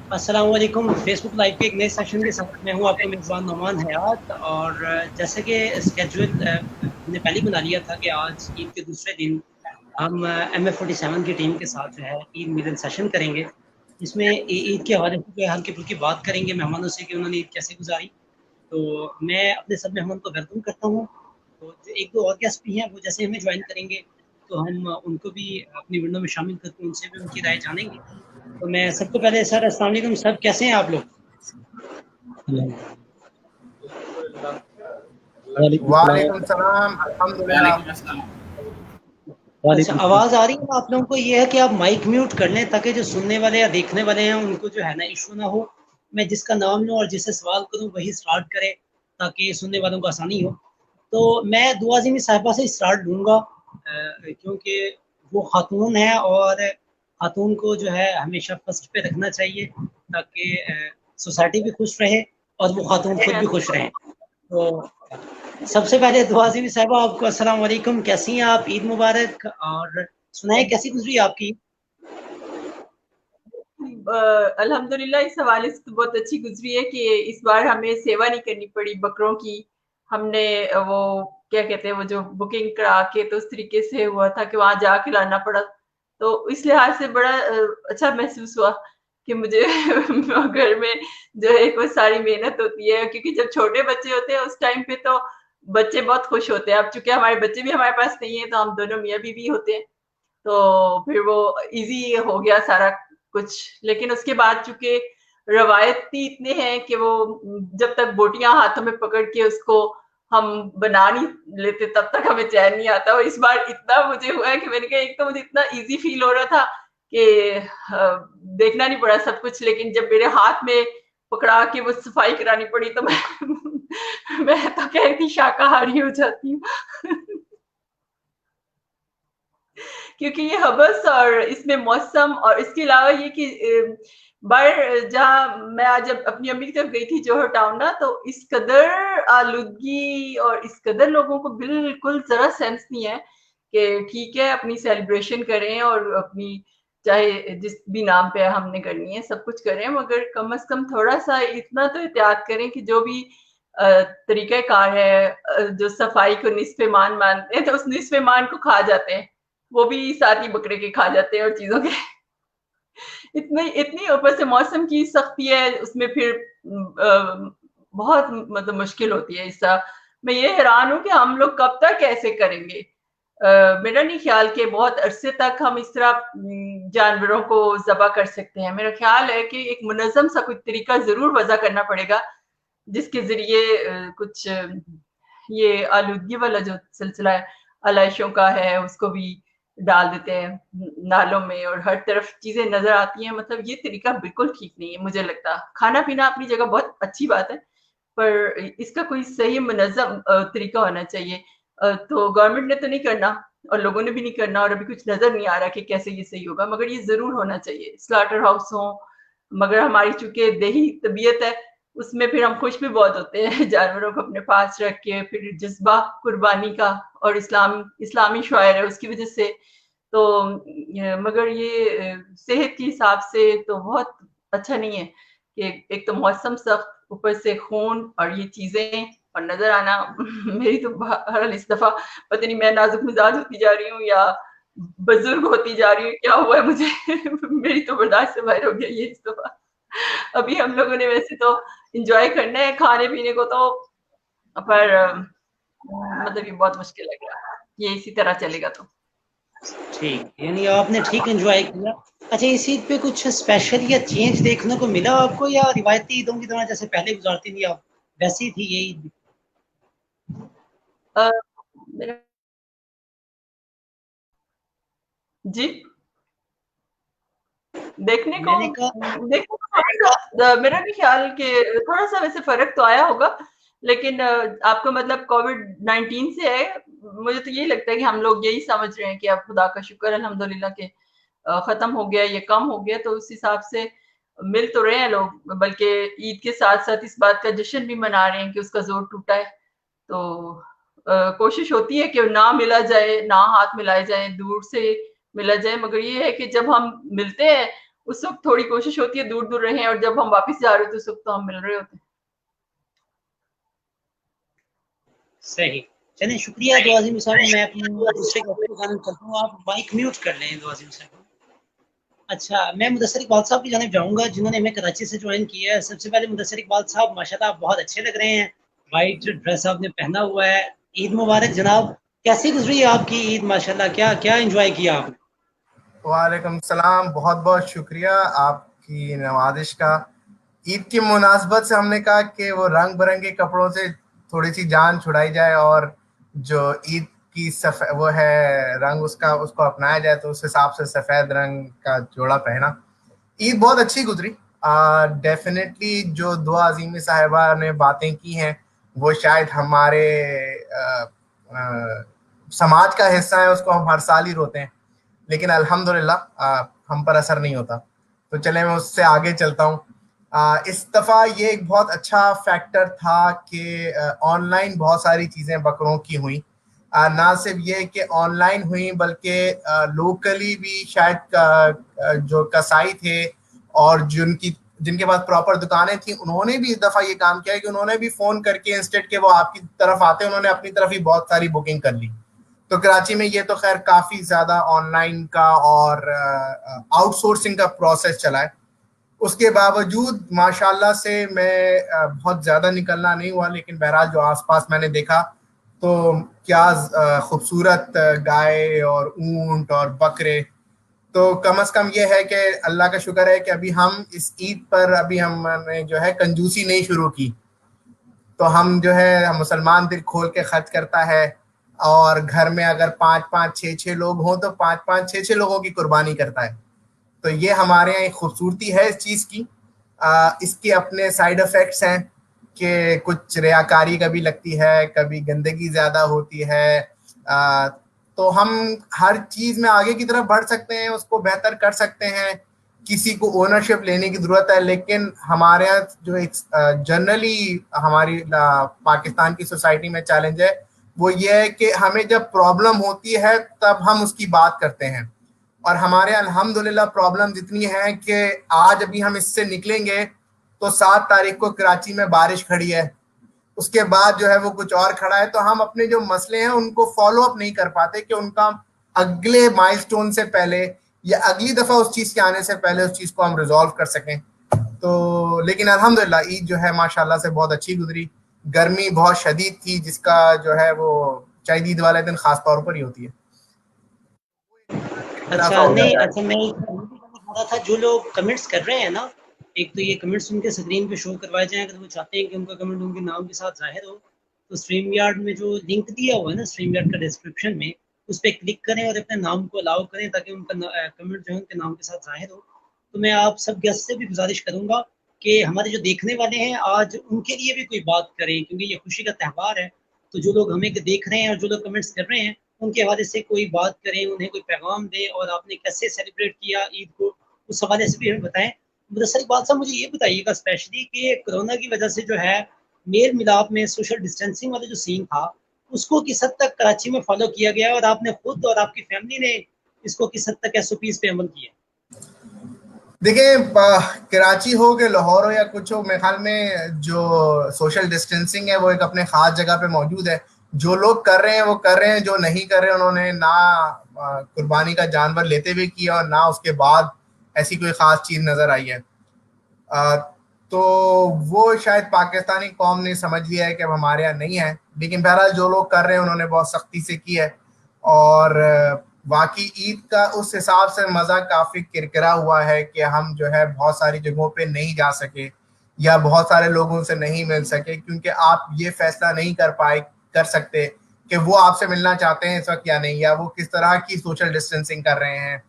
अस्सलाम वालेकुम। Facebook live के एक नए सेशन के साथ मैं हूँ आपका मेज़बान नौमान हयात। और जैसे कि स्केड्यूल हमने पहले ही बना लिया था कि आज ईद के दूसरे दिन हम MF47 की टीम के साथ जो है ईद मिलन सेशन करेंगे, जिसमें ईद के हवाले से हल्की फुल्की बात करेंगे मेहमानों से कि उन्होंने ईद कैसे गुजारी। तो मैं अपने सब मेहमान को वेलकम करता हूँ। तो जो एक दो और गेस्ट भी हैं वो जैसे हमें ज्वाइन करेंगे तो हम उनको भी अपनी विंडो में शामिल करके उनसे भी उनकी राय जानेंगे। तो मैं सबको पहले सर अस्सलाम वालेकुम सर, कैसे हैं आप लोग? वालेकुम सलाम, अल्हम्दुलिल्लाह। अच्छा, आवाज आ रही है आप लोगों को? ये है कि आप माइक म्यूट कर लें ताकि जो सुनने वाले या देखने वाले हैं उनको जो है ना इशू ना हो। मैं जिसका नाम लूं और जिससे सवाल करूं वही स्टार्ट करे ताकि सुनने वालों को आसानी हो। तो मैं दुआ आज़मी साहिबा से स्टार्ट लूंगा क्योंकि वो खातून है और खातून को जो है हमेशा फर्स्ट पे रखना चाहिए ताकि सोसाइटी भी खुश रहे और वो खातून खुद भी खुश रहें। तो सबसे पहले दुआ आज़मी साहिबा आपको अस्सलाम वालेकुम, कैसी हैं आप? ईद मुबारक। और सुनाए कैसी गुजरी आपकी? अल्हम्दुलिल्लाह इस हवाले से तो बहुत अच्छी गुजरी है कि इस बार हमें सेवा नहीं करनी पड़ी बकरों की। हमने वो क्या कहते हैं वो जो बुकिंग करा के तो उस तरीके से हुआ था कि वहां जाके लाना पड़ा। तो इस लिहाज से बड़ा अच्छा महसूस हुआ कि मुझे घर में जो है वो सारी मेहनत होती है, क्योंकि जब छोटे बच्चे होते हैं उस टाइम पे तो बच्चे बहुत खुश होते हैं। अब चूंकि हमारे बच्चे भी हमारे पास नहीं है तो हम दोनों मियाँ बीवी होते हैं, तो फिर वो इजी हो गया सारा कुछ। लेकिन उसके बाद चूंकि रवायती इतने हैं कि वो जब तक बोटियां हाथों में पकड़ के उसको हम बना नहीं लेते तब तक हमें चैन नहीं आता। और इस बार इतना मुझे हुआ है कि मैंने कहा, एक तो मुझे इतना इजी फील हो रहा था कि देखना नहीं पड़ा सब कुछ, लेकिन जब मेरे हाथ में पकड़ा के वो सफाई करानी पड़ी तो मैं तो कह रही थी शाकाहारी हो जाती हूँ। क्योंकि ये हबस और इसमें मौसम और इसके अलावा ये कि बाहर जहाँ मैं आज जब अपनी अम्मी की तरफ गई थी जोहर टाउन ना, तो इस कदर आलूदगी और इस कदर लोगों को बिल्कुल जरा सेंस नहीं है कि ठीक है अपनी सेलिब्रेशन करें और अपनी चाहे जिस भी नाम पे हमने करनी है सब कुछ करें, मगर कम से कम थोड़ा सा इतना तो एहतियात करें कि जो भी तरीका कार है, जो सफाई को निस्फ़े मान मानते हैं तो उस निस्फ़े मान को खा जाते हैं। वो भी साथ ही बकरे के खा जाते हैं और चीजों के। इतनी इतनी ऊपर से मौसम की सख्ती है उसमें, फिर बहुत मतलब मुश्किल होती है इसका। मैं ये हैरान हूँ कि हम लोग कब तक ऐसे करेंगे। मेरा नहीं ख्याल कि बहुत अरसे तक हम इस तरह जानवरों को ज़बह कर सकते हैं। मेरा ख्याल है कि एक मुनज़्ज़म सा कोई तरीका ज़रूर वज़ा करना पड़ेगा, जिसके ज़रिए कुछ ये आलूदगी वाला जो सिलसिला है, आलाइशों का है, उसको भी डाल देते हैं नालों में और हर तरफ चीज़ें नज़र आती हैं। मतलब ये तरीका बिल्कुल ठीक नहीं है मुझे लगता। खाना-पीना अपनी जगह बहुत अच्छी बात है, पर इसका कोई सही मुनज़्ज़म तरीका होना चाहिए। तो गवर्नमेंट ने तो नहीं करना और लोगों ने भी नहीं करना और अभी कुछ नज़र नहीं आ रहा कि कैसे ये सही होगा, मगर ये ज़रूर होना चाहिए। स्लॉटर हाउस हो, मगर हमारी चूँकि देही तबीयत है, उसमें फिर हम खुश भी बहुत होते हैं जानवरों को अपने पास रख के, फिर जज़्बा कुर्बानी का और इस्लामी शायर है उसकी वज़ह से। तो मगर ये सेहत के हिसाब से तो बहुत अच्छा नहीं है कि एक तो मौसम सख्त, ऊपर से खून और ये चीज़ें और नज़र आना। मेरी तो बहरहाल इस दफ़ा पता नहीं मैं नाज़ुक मिज़ाज होती जा रही हूँ या बुज़ुर्ग होती जा रही हूँ, क्या हुआ है मुझे। मेरी तो बर्दाश्त से बाहर हो गया ये इस दफ़ा। अभी हम लोगों ने वैसे तो एन्जॉय करना है खाने-पीने को तो, पर मतलब ये बहुत मुश्किल लग रहा है, ये इसी तरह चलेगा तो। ठीक, यानी आपने ठीक एंजॉय किया। अच्छा, इस ईद पे कुछ स्पेशल या चेंज देखने को मिला आपको या रिवायती ईदों की तरह जैसे पहले गुजारती थी आप वैसी ही थी ये ईद? अ, मेरा जी? देखने को मैंने कहा देखने को थोड़ा-सा मेरा भी ख्याल कि थोड़ा-सा वैसे फ़र्क तो आया होगा, लेकिन आपका मतलब कोविड-19 से है। मुझे तो यही लगता है कि हम लोग यही समझ रहे हैं कि अब खुदा का शुक्र अल्हम्दुलिल्लाह के ख़त्म हो गया, ये कम हो गया, तो उस हिसाब से मिल तो रहे हैं लोग, बल्कि ईद के साथ-साथ इस बात का जश्न भी मना रहे हैं कि उसका ज़ोर टूटा है। तो कोशिश होती है कि ना मिला जाए, ना हाथ मिलाए जाएँ, दूर से मिला जाए, मगर ये है कि जब हम मिलते हैं उस वक्त थोड़ी कोशिश होती है दूर दूर रहें, और जब हम वापस जा रहे होते हैं उस वक्त तो हम मिल रहे होते हैं। सही, चलिए शुक्रिया दुआज़ीम साहब, मैं अपने दूसरे टॉपिक पे जाना चाहता हूँ, आप माइक म्यूट कर लें दुआज़ीम साहब। अच्छा, मैं मुदस्सिर इकबाल साहब की जानिब जाऊँगा जिन्होंने हमें कराची से ज्वाइन किया है। सबसे पहले मुदस्सिर इकबाल साहब, माशाल्लाह आप बहुत अच्छे लग रहे हैं, वाइट ड्रेस आपने पहना हुआ है। ईद मुबारक जनाब, कैसी गुजरी है आपकी ईद? माशाल्लाह क्या क्या एंजॉय किया आपने? वालेकुम सलाम, बहुत बहुत शुक्रिया आपकी नवाजिश का। ईद की मुनासबत से हमने कहा कि वो रंग बिरंगे कपड़ों से थोड़ी सी जान छुड़ाई जाए और जो ईद की वो है रंग उसका उसको अपनाया जाए, तो उस हिसाब से सफ़ेद रंग का जोड़ा पहना। ईद बहुत अच्छी गुजरी। डेफिनेटली जो दुआ अजीमी साहिबा ने बातें की हैं वो शायद हमारे समाज का हिस्सा है, उसको हम हर साल ही रोते हैं, लेकिन अल्हम्दुलिल्लाह हम पर असर नहीं होता। तो चले मैं उससे आगे चलता हूँ। इस दफ़ा ये एक बहुत अच्छा फैक्टर था कि ऑनलाइन बहुत सारी चीज़ें बकरों की हुई। ना सिर्फ ये कि ऑनलाइन हुई बल्कि लोकली भी शायद जो कसाई थे और जिनके पास प्रॉपर दुकानें थी, उन्होंने भी इस दफ़ा ये काम किया कि उन्होंने भी फ़ोन करके इंस्टेंट के वो आपकी तरफ आते, उन्होंने अपनी तरफ ही बहुत सारी बुकिंग कर ली। तो कराची में ये तो खैर काफ़ी ज़्यादा ऑनलाइन का और आउटसोर्सिंग का प्रोसेस चला है। उसके बावजूद माशाल्लाह से मैं बहुत ज़्यादा निकलना नहीं हुआ, लेकिन बहरहाल जो आसपास मैंने देखा तो क्या खूबसूरत गाय और ऊंट और बकरे। तो कम से कम ये है कि अल्लाह का शुक्र है कि अभी हम इस ईद पर अभी हमने जो है कंजूसी नहीं शुरू की। तो हम जो है हम मुसलमान दिल खोल के खर्च करता है, और घर में अगर 5-5 6-6 लोग हों तो 5-5 6-6 लोगों की कुर्बानी करता है। तो ये हमारे यहाँ एक खूबसूरती है इस चीज़ की। इसके अपने साइड इफ़ेक्ट्स हैं कि कुछ रियाकारी कभी लगती है, कभी गंदगी ज़्यादा होती है। तो हम हर चीज़ में आगे की तरफ बढ़ सकते हैं, उसको बेहतर कर सकते हैं। किसी को ओनरशिप लेने की ज़रूरत है, लेकिन हमारे यहाँ जो एक जनरली हमारी पाकिस्तान की सोसाइटी में चैलेंज है वो ये है कि हमें जब प्रॉब्लम होती है तब हम उसकी बात करते हैं। और हमारे अल्हम्दुलिल्लाह प्रॉब्लम इतनी है कि आज अभी हम इससे निकलेंगे तो 7 तारीख को कराची में बारिश खड़ी है, उसके बाद जो है वो कुछ और खड़ा है। तो हम अपने जो मसले हैं उनको फॉलो अप नहीं कर पाते कि उनका अगले माइलस्टोन से पहले या अगली दफ़ा उस चीज़ के आने से पहले उस चीज़ को हम रिजॉल्व कर सकें। तो लेकिन अल्हम्दुलिल्लाह ईद जो है माशाल्लाह से बहुत अच्छी गुजरी। गर्मी बहुत शदीद थी, जिसका जो है वो शायद ईद वाले दिन खास तौर पर ही होती है। अच्छा नहीं, अच्छा मैं एक चाह रहा था, जो लोग कमेंट्स कर रहे हैं ना, एक तो ये कमेंट्स उनके स्क्रीन पे शो करवाए जाएं अगर वो चाहते हैं कि उनका कमेंट उनके नाम के साथ जाहिर हो। तो स्ट्रीम यार्ड में जो लिंक दिया हुआ है ना, स्ट्रीम यार्ड का डिस्क्रिप्शन में, उस पर क्लिक करें और अपने नाम को अलाउ करें ताकि उनका कमेंट जो है उनके नाम के साथ जाहिर हो। तो मैं आप सब गेस्ट से भी गुजारिश करूंगा कि हमारे जो देखने वाले हैं आज उनके लिए भी कोई बात करें, क्योंकि ये खुशी का त्यौहार है। तो जो लोग हमें देख रहे हैं और जो लोग कमेंट्स कर रहे हैं, उनके हवाले से कोई बात करें, उन्हें कोई पैगाम दें, और आपने कैसे सेलिब्रेट किया ईद को, उस हवाले से भी हमें बताएं। मुदस्सिर इकबाल साहब, मुझे ये बताइएगा स्पेशली कि कोरोना की वजह से जो है मेल मिलाप में सोशल डिस्टेंसिंग वाला जो सीन था, उसको किस हद तक कराची में फॉलो किया गया और आपने खुद और आपकी फैमिली ने इसको किस हद तक एसओपीज पे अमल किया? देखिए, कराची हो कि लाहौर हो या कुछ हो, मेरे ख्याल में जो सोशल डिस्टेंसिंग है वो एक अपने खास जगह पे मौजूद है। जो लोग कर रहे हैं वो कर रहे हैं, जो नहीं कर रहे उन्होंने ना कुर्बानी का जानवर लेते हुए किया और ना उसके बाद ऐसी कोई ख़ास चीज़ नज़र आई है। तो वो शायद पाकिस्तानी कौम ने समझ लिया है कि अब हमारे यहाँ नहीं है, लेकिन बहरहाल जो लोग कर रहे हैं उन्होंने बहुत सख्ती से की है। और बाकी ईद का उस हिसाब से मज़ा काफ़ी किरकिरा हुआ है कि हम जो है बहुत सारी जगहों पे नहीं जा सके या बहुत सारे लोगों से नहीं मिल सके, क्योंकि आप ये फैसला नहीं कर सकते कि वो आपसे मिलना चाहते हैं इस वक्त या नहीं, या वो किस तरह की सोशल डिस्टेंसिंग कर रहे हैं।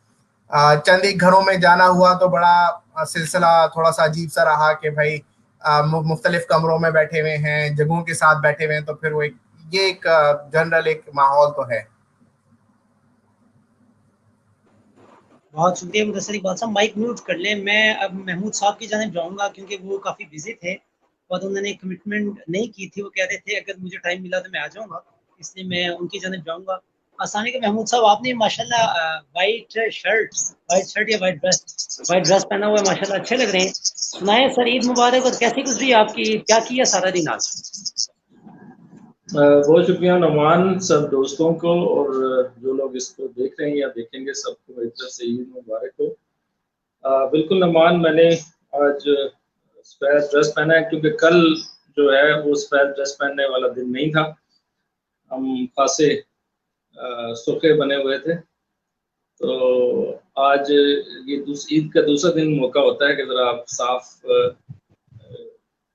चंद एक घरों में जाना हुआ तो बड़ा सिलसिला थोड़ा सा अजीब सा रहा कि भाई मुख्तलिफ कमरों में बैठे हुए हैं, जगहों के साथ बैठे हुए हैं, तो फिर वो एक जनरल एक माहौल तो है। बहुत शुक्रिया मुदस्सिर इकबाल साहब, माइक म्यूट कर लें। मैं अब महमूद साहब की जानिब जाऊंगा क्योंकि वो काफ़ी बिजी थे और उन्होंने कमिटमेंट नहीं की थी। वो कह रहे थे अगर मुझे टाइम मिला तो मैं आ जाऊंगा, इसलिए मैं उनकी जानिब जाऊंगा। السلام علیکم محمود صاحب, آپ نے ماشاءاللہ وائٹ شرٹ یا وائٹ ڈریس پہنا ہوا ہے, ماشاءاللہ اچھے لگ رہے ہیں. سنائیں سر, عید مبارک, اور کیسی گزری آپ کی, کیا کیا سارا دن آج؟ بہت شکریہ نعمان, سب دوستوں کو اور جو لوگ اس کو دیکھ رہے ہیں یا دیکھیں گے سب کو میری طرف سے عید مبارک ہو. بالکل نعمان, میں نے آج سفید ڈریس پہنا ہے کیونکہ کل جو ہے وہ سفید ڈریس پہننے والا دن نہیں تھا. ہم خاصے سرخے بنے ہوئے تھے, تو آج یہ عید کا دوسرا دن موقع ہوتا ہے کہ ذرا آپ صاف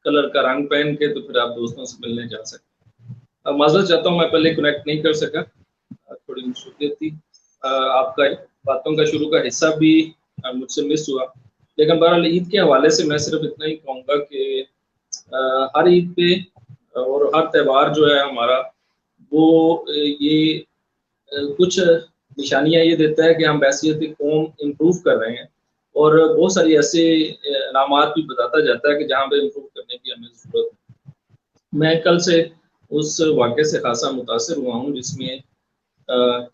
کلر کا رنگ پہن کے تو پھر آپ دوستوں سے ملنے جا سکتے. معذرت چاہتا ہوں میں پہلے کنیکٹ نہیں کر سکا, تھوڑی مصروفیت تھی. آپ کا باتوں کا شروع کا حصہ بھی مجھ سے مس ہوا, لیکن بہرحال عید کے حوالے سے میں صرف اتنا ہی کہوں گا کہ ہر عید پہ اور ہر تہوار جو ہے ہمارا وہ یہ کچھ نشانیاں یہ دیتا ہے کہ ہم بحیثیت قوم امپروو کر رہے ہیں, اور بہت ساری ایسے علامات بھی بتاتا جاتا ہے کہ جہاں پہ امپروو کرنے کی ہمیں ضرورت ہے. میں کل سے اس واقعے سے خاصا متاثر ہوا ہوں جس میں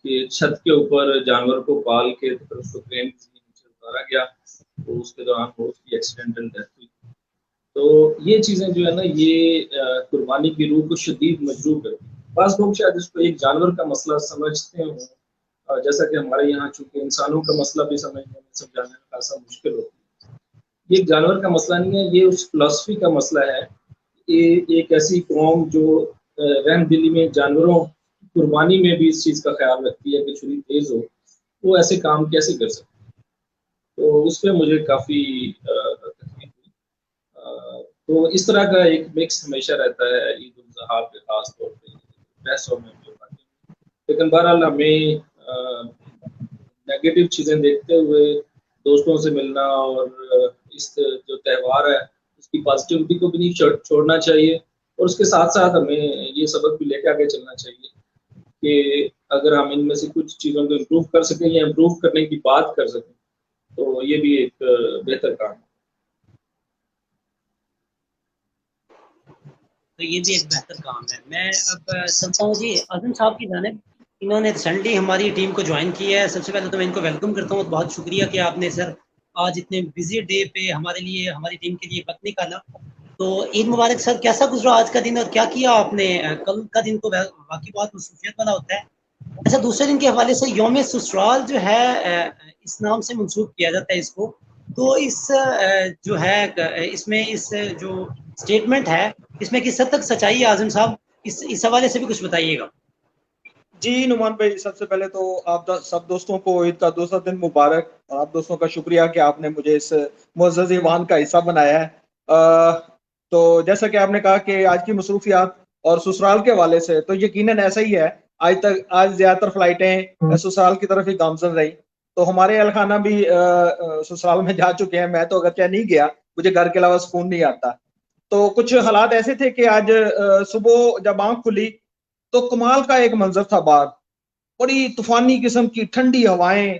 کہ چھت کے اوپر جانور کو پال کے پھر اس کو ٹرین کے نیچے اتارا گیا, تو اس کے دوران اس کی ایکسیڈنٹل ڈیتھ ہوئی. تو یہ چیزیں جو ہے نا یہ قربانی کی روح کو شدید مجروح کرتی ہیں. بعض لوگ شاید اس کو ایک جانور کا مسئلہ سمجھتے ہوں, جیسا کہ ہمارے یہاں چونکہ انسانوں کا مسئلہ بھی سمجھانے میں خاصا مشکل ہوتی ہے. یہ ایک جانور کا مسئلہ نہیں ہے, یہ اس فلسفی کا مسئلہ ہے. یہ ایک ایسی قوم جو رحم دلی میں جانوروں قربانی میں بھی اس چیز کا خیال رکھتی ہے کہ چھری تیز ہو, وہ ایسے کام کیسے کر سکتے. تو اس پہ مجھے کافی تکلیف ہوئی. تو اس طرح کا ایک مکس ہمیشہ رہتا ہے عید الاضحیٰ پہ, خاص طور پہ پیسوں میں بھی ہوتا ہے. لیکن بہرحال ہمیں نیگیٹو چیزیں دیکھتے ہوئے دوستوں سے ملنا اور اس جو تہوار ہے اس کی پازیٹیوٹی کو بھی نہیں چھوڑنا چاہیے, اور اس کے ساتھ ساتھ ہمیں یہ سبق بھی لے کے آگے چلنا چاہیے کہ اگر ہم ان میں سے کچھ چیزوں کو امپروو کر سکیں یا امپروو کرنے کی بات کر سکیں تو یہ بھی ایک بہتر کام ہے. تو یہ بھی ایک بہتر کام ہے. میں اب چلتا ہوں جی اعظم صاحب کی جانب, انہوں نے ریسنٹلی ہماری ٹیم کو جوائن کیا ہے. سب سے پہلے تو میں ان کو ویلکم کرتا ہوں, بہت شکریہ کہ آپ نے سر آج اتنے بزی ڈے پہ ہمارے لیے, ہماری ٹیم کے لیے وقت نکالا. تو عید مبارک سر, کیسا گزرا آج کا دن اور کیا کیا آپ نے؟ کل کا دن تو واقعی بہت مصروفیت والا ہوتا ہے. اچھا, دوسرے دن کے حوالے سے یوم سسرال جو ہے اس نام سے منسوخ کیا جاتا ہے اس کو, تو اس جو ہے اس میں اس جو اسٹیٹمنٹ ہے اس میں کس حد تک سچائی ہے اعظم صاحب, اس حوالے سے بھی کچھ بتائیے گا. جی نعمان بھائی, سب سے پہلے تو آپ سب دوستوں کو عید کا دوسرا دن مبارک, اور آپ دوستوں کا شکریہ کہ آپ نے مجھے اس معزز ایوان کا حصہ بنایا ہے. تو جیسا کہ آپ نے کہا کہ آج کی مصروفیات اور سسرال کے حوالے سے تو یقیناً ایسا ہی ہے. آج زیادہ تر فلائٹیں سسرال کی طرف ہی گامزن رہی, تو ہمارے اہل خانہ بھی سسرال میں جا چکے ہیں. میں تو اگرچہ نہیں گیا, مجھے گھر کے علاوہ سکون نہیں آتا. تو کچھ حالات ایسے تھے کہ آج صبح جب آنکھ کھلی تو کمال کا ایک منظر تھا باہر, بڑی طوفانی قسم کی ٹھنڈی ہوائیں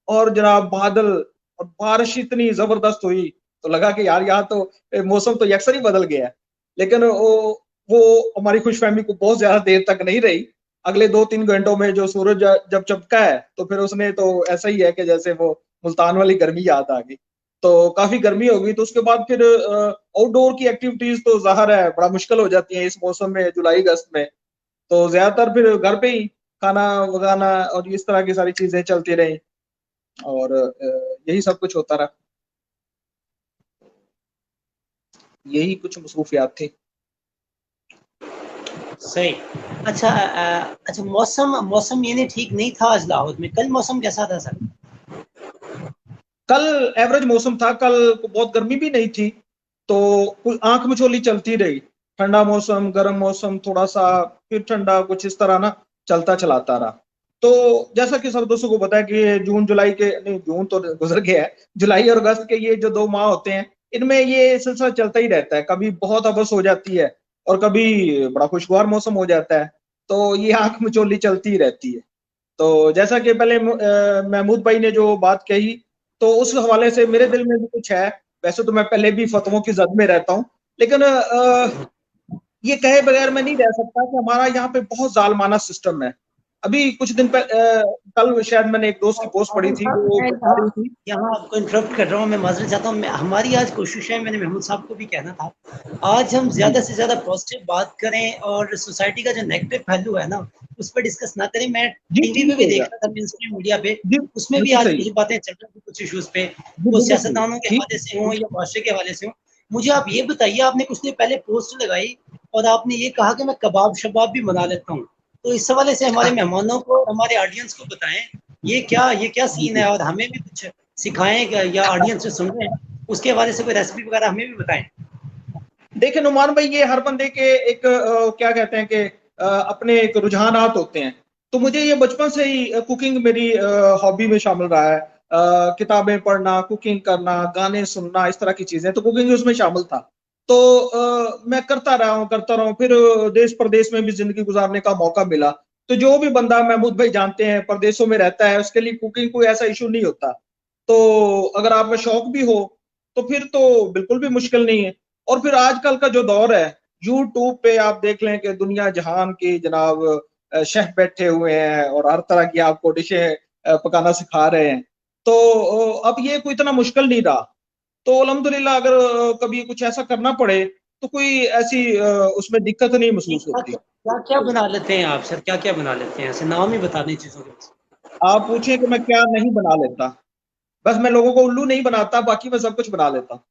اور جناب بادل, اور بارش اتنی زبردست ہوئی تو لگا کہ یار یہاں تو موسم تو یکسر ہی بدل گیا ہے. لیکن وہ ہماری خوش فہمی کو بہت زیادہ دیر تک نہیں رہی. اگلے 2-3 گھنٹوں میں جو سورج جب چمکا ہے تو پھر اس نے تو ایسا ہی ہے کہ جیسے وہ ملتان والی گرمی یاد آ گئی, تو کافی گرمی ہو گئی. تو اس کے بعد پھر آؤٹ ڈور کی ایکٹیویٹیز تو ظاہر ہے بڑا مشکل ہو جاتی ہیں اس موسم میں, جولائی اگست میں. تو زیادہ تر پھر گھر پہ ہی کھانا وغانا اور اس طرح کی ساری چیزیں چلتی رہیں, اور یہی سب کچھ ہوتا رہا. یہی کچھ مصروفیات تھی. صحیح. اچھا موسم یعنی ٹھیک نہیں تھا آج لاہور میں, کل موسم کیسا تھا سر؟ کل ایوریج موسم تھا, کل بہت گرمی بھی نہیں تھی, تو آنکھ مچولی چلتی رہی. ٹھنڈا موسم, گرم موسم, تھوڑا سا پھر ٹھنڈا, کچھ اس طرح نا چلتا چلاتا رہا. تو جیسا کہ سب دوستوں کو پتا ہے کہ جون جولائی کے, نہیں جون تو گزر گیا ہے, جولائی اور اگست کے یہ جو 2 ماہ ہوتے ہیں ان میں یہ سلسلہ چلتا ہی رہتا ہے. کبھی بہت ابس ہو جاتی ہے اور کبھی بڑا خوشگوار موسم ہو جاتا ہے, تو یہ آنکھ مچولی چلتی ہی رہتی ہے. تو جیسا کہ پہلے محمود بھائی نے جو بات کہی تو اس حوالے سے میرے دل میں بھی کچھ ہے. ویسے تو میں پہلے بھی فتووں کی زد میں رہتا ہوں, لیکن یہ کہے بغیر میں نہیں رہ سکتا کہ ہمارا یہاں پہ بہت ظالمانہ سسٹم ہے. अभी कुछ दिन कल शायद मैंने एक दोस्त की पोस्ट पढ़ी थी, वो बता रही थी। यहाँ आपको इंटरप्ट कर रहा हूँ, मैं माजरत चाहता हूँ। हमारी आज कोशिश है, मैंने महमूद साहब को भी कहना था, आज हम ज्यादा से ज्यादा पॉजिटिव बात करें और सोसाइटी का जो नेगेटिव पहलू है ना उस पर डिस्कस ना करें। मैं टीवी पे भी देख रहा था, मेन स्ट्रीम मीडिया पे, उसमें भी आज कुछ बातें चल रही थी, कुछ इश्यूज पे, वो सियासतदानों के हवाले से हों या माशरे के हवाले से हों। मुझे आप ये बताइए, आपने कुछ दिन पहले पोस्ट लगाई और आपने ये कहा कि मैं कबाब शबाब भी बना लेता हूँ, तो इस हवाले से हमारे मेहमानों को, हमारे ऑडियंस को बताएं ये क्या सीन है, और हमें भी कुछ सिखाएं या ऑडियंस से सुन रहे हैं उसके हवाले से कोई रेसिपी वगैरह हमें भी बताएं। देखिए नुमान भाई, ये हर बंदे के एक क्या कहते हैं कि अपने एक रुझानात होते हैं। तो मुझे ये बचपन से ही कुकिंग मेरी हॉबी में शामिल रहा है। किताबें पढ़ना, कुकिंग करना, गाने सुनना, इस तरह की चीजें, तो कुकिंग उसमें शामिल था। तो मैं करता रहा हूँ। फिर देश प्रदेश में भी जिंदगी गुजारने का मौका मिला। तो जो भी बंदा, महमूद भाई जानते हैं, प्रदेशों में रहता है, उसके लिए कुकिंग कोई ऐसा इशू नहीं होता। तो अगर आप में शौक भी हो तो फिर तो बिल्कुल भी मुश्किल नहीं है। और फिर आजकल का जो दौर है, यूट्यूब पे आप देख लें कि दुनिया जहान की जनाब शेफ बैठे हुए हैं और हर तरह की आपको डिशें पकाना सिखा रहे हैं। तो अब ये कोई इतना मुश्किल नहीं रहा। तो अल्हम्दुलिल्लाह, अगर कभी कुछ ऐसा करना पड़े तो कोई ऐसी उसमें दिक्कत नहीं महसूस होती। क्या क्या बना लेते हैं आप सर, क्या क्या बना लेते हैं? ऐसे नाम ही बता दें चीजों के। आप पूछें कि मैं क्या नहीं बना लेता, बस मैं लोगों को उल्लू नहीं बनाता, बाकी मैं सब कुछ बना लेता।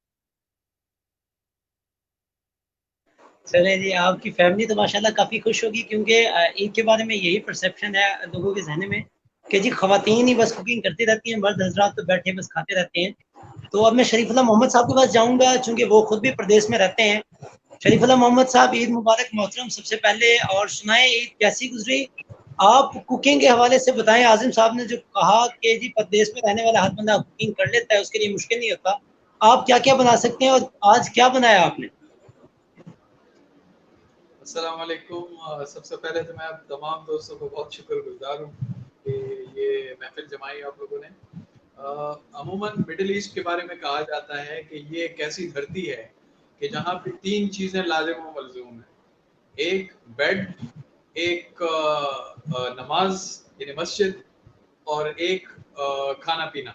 चले जी, आपकी फैमिली तो माशाल्लाह काफ़ी खुश होगी, क्योंकि इनके बारे में यही परसेप्शन है लोगों के जहन में कि जी ख़वातीन ही बस कुकिंग करती रहती हैं, मर्द हजरात तो बैठे बस खाते रहते हैं। तो अब मैं शरीफुल्लाह मोहम्मद साहब के पास जाऊंगा, चूंकि वो खुद भी प्रदेश में रहते हैं। शरीफुल्लाह मोहम्मद साहब, ईद मुबारक मोहतरम सबसे पहले, और सुनाएं ईद कैसी गुजरी। आप कुकिंग के हवाले से बताएं। आजिम साहब ने जो कहा कि जी प्रदेश में रहने वाला हर बंदा कुकिंग कर लेता है, उसके लिए मुश्किल नहीं होता, आप क्या क्या बना सकते हैं और आज क्या बनाया आपने? अस्सलाम वालेकुम। सबसे पहले तो मैं आप तमाम दोस्तों को बहुत शुक्रगुजार हूँ कि ये महफिल जमाई आप लोगों ने। अमूमन मिडिल ईस्ट के बारे में कहा जाता है कि ये एक ऐसी धरती है कि जहाँ पे 3 चीज़ें लाजिम व मलज़ूम है। एक बेड, एक नमाज यानी मस्जिद, और एक खाना पीना।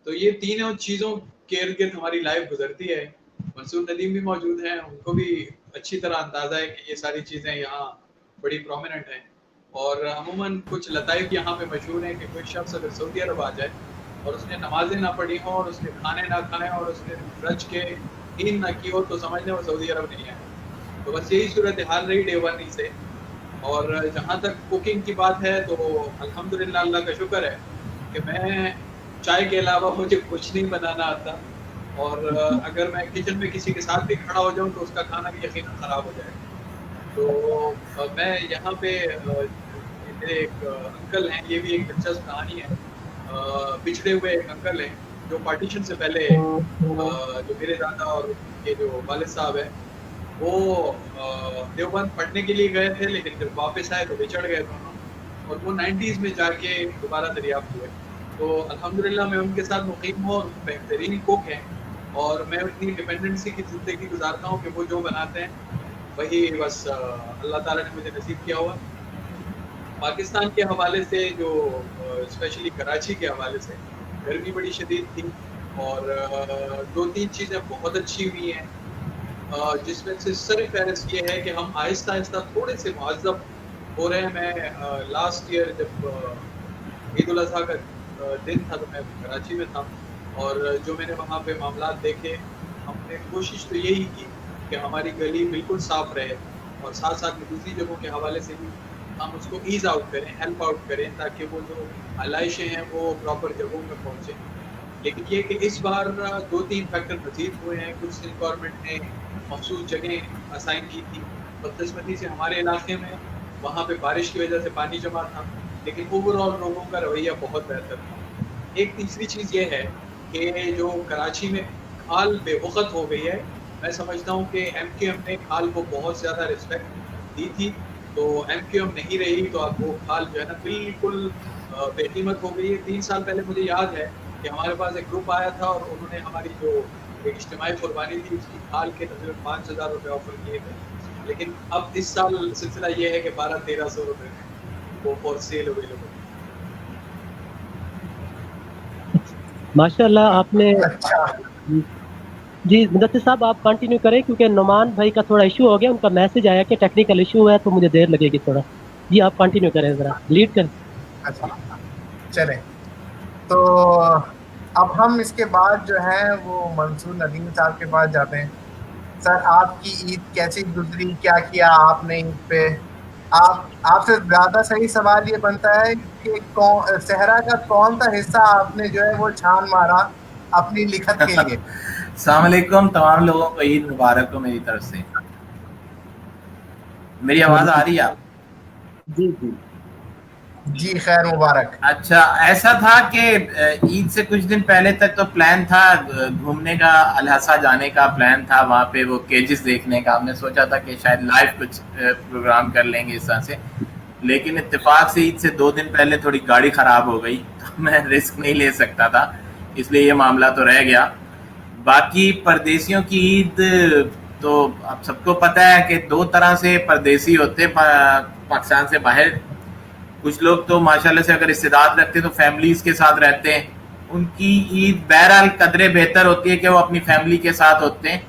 तो ये तीनों चीज़ों के इर्द गिर्द हमारी लाइफ गुजरती है। मंसूर नदीम भी मौजूद हैं, उनको भी अच्छी तरह अंदाज़ा है कि ये सारी चीज़ें यहाँ बड़ी प्रोमिनेंट हैं। और अमूमन कुछ लताइफ यहाँ पे मशहूर हैं कि कोई शख्स अगर सऊदी अरब आ जाए और उसने नमाजें ना पढ़ी हों और उसने खाने ना खाएं और उसने रज के ईद ना की हो, तो समझ लें वो सऊदी अरब नहीं है। तो बस यही सूरत हाल रही डे वन से। और जहाँ तक कुकिंग की बात है तो अल्हम्दुलिल्लाह, अल्लाह का शुक्र है कि मैं चाय के अलावा मुझे कुछ नहीं बनाना आता। और अगर मैं किचन में किसी के साथ भी खड़ा हो जाऊं तो उसका खाना भी यकीनन ख़राब हो जाएगा। तो मैं यहाँ पे मेरे एक अंकल हैं, ये भी एक दिलचस्प कहानी है। पिछड़े हुए एक अंकल हैं जो पार्टीशन से पहले जो मेरे दादा और ये जो वालिद साहब है वो देवबंद पढ़ने के लिए गए थे, लेकिन जब वापस आए तो बिछड़ गए दोनों, और वो 90s में जाके दोबारा दरियाफ्त हुए। तो अल्हम्दुलिल्लाह मैं उनके साथ मुकीम हूँ, बेहतरीन कुक हैं, और मैं उतनी डिपेंडेंसी की ज़िंदगी गुजारता हूँ कि वो जो बनाते हैं वही बस अल्लाह ताला ने मुझे नसीब किया हुआ। पाकिस्तान के हवाले से, जो स्पेशली कराची के हवाले से, गर्मी बड़ी शदीद थी और 2-3 चीज़ें बहुत अच्छी हुई हैं, जिसमें से सरफ़हरिस्त ये है कि हम आहिस्ता आहिस्ता थोड़े से मुहज़्ज़ब हो रहे हैं। मैं लास्ट ईयर जब ईद उल अज़हा का दिन था तो मैं कराची में था, और जो मैंने वहाँ पे मामलात देखे, हमने कोशिश तो यही की कि हमारी गली बिल्कुल साफ़ रहे, और साथ साथ में दूसरी जगहों के हवाले से भी हम उसको ईज़ आउट करें, हेल्प आउट करें, ताकि वो जो आलाइशें हैं वो प्रॉपर जगहों में पहुँचें। लेकिन ये कि इस बार 2-3 फैक्टर मज़ीद हुए हैं। कुछ गवर्नमेंट ने मखसूस जगह असाइन की थी, बदकिस्मती से हमारे इलाके में वहाँ पे बारिश की वजह से पानी जमा था, लेकिन ओवरऑल लोगों का रवैया बहुत बेहतर था। एक तीसरी चीज़ ये है कि जो कराची में खाल बेवक़्त हो गई है, मैं समझता हूँ कि MQM ने खाल को बहुत ज़्यादा रिस्पेक्ट दी थी, तो MQM नहीं रही तो अब वो खाल जो है ना बिल्कुल बेकीमत हो गई है। 3 साल पहले मुझे याद है कि हमारे पास एक ग्रुप आया था और उन्होंने हमारी जो एक इज्तिमाई कुर्बानी थी उसकी खाल के तकरीबन 5,000 रुपये ऑफर किए थे, लेकिन अब इस साल सिलसिला ये है कि 1200-1300 रुपये में। वो फॉर सेल अवेलेबल। माशाल्लाह आपने अच्छा, जी मुदस्सिर साहब आप कंटिन्यू करें क्योंकि नुमान भाई का थोड़ा इशू हो गया, उनका मैसेज आया कि टेक्निकल इशू है तो मुझे देर लगेगी थोड़ा। जी आप कंटिन्यू करें ज़रा, लीड करें। अच्छा चलें। तो अब हम इसके बाद जो है वो मंसूर नदीम साहब के पास जाते हैं। सर आपकी ईद कैसी गुजरी, क्या किया आपने ईद पे? आपसे ज्यादा सही सवाल ये बनता है कि सहरा का कौन सा हिस्सा आपने जो है वो छान मारा अपनी लिखत के लिए? अस्सलाम वालेकुम, तमाम लोगों को ईद मुबारक हो मेरी तरफ से। मेरी आवाज आ रही है? जी जी जी खैर मुबारक। अच्छा, ऐसा था कि ईद से कुछ दिन पहले तक तो प्लान था घूमने का, अलहसा जाने का प्लान था, वहाँ पे वो केजेस देखने का। हमने सोचा था कि शायद लाइव कुछ प्रोग्राम कर लेंगे इस तरह से, लेकिन इत्तेफाक से ईद से 2 दिन पहले थोड़ी गाड़ी ख़राब हो गई तो मैं रिस्क नहीं ले सकता था, इसलिए ये मामला तो रह गया। बाकी परदेसियों की ईद तो अब सबको पता है कि 2 तरह से परदेसी होते पाकिस्तान से बाहर। कुछ लोग तो माशाल्लाह से अगर रिश्तेदार रखते तो फैमिलीज के साथ रहते हैं, उनकी ईद बहरहाल कदरे बेहतर होती है कि वो अपनी फैमिली के साथ होते हैं।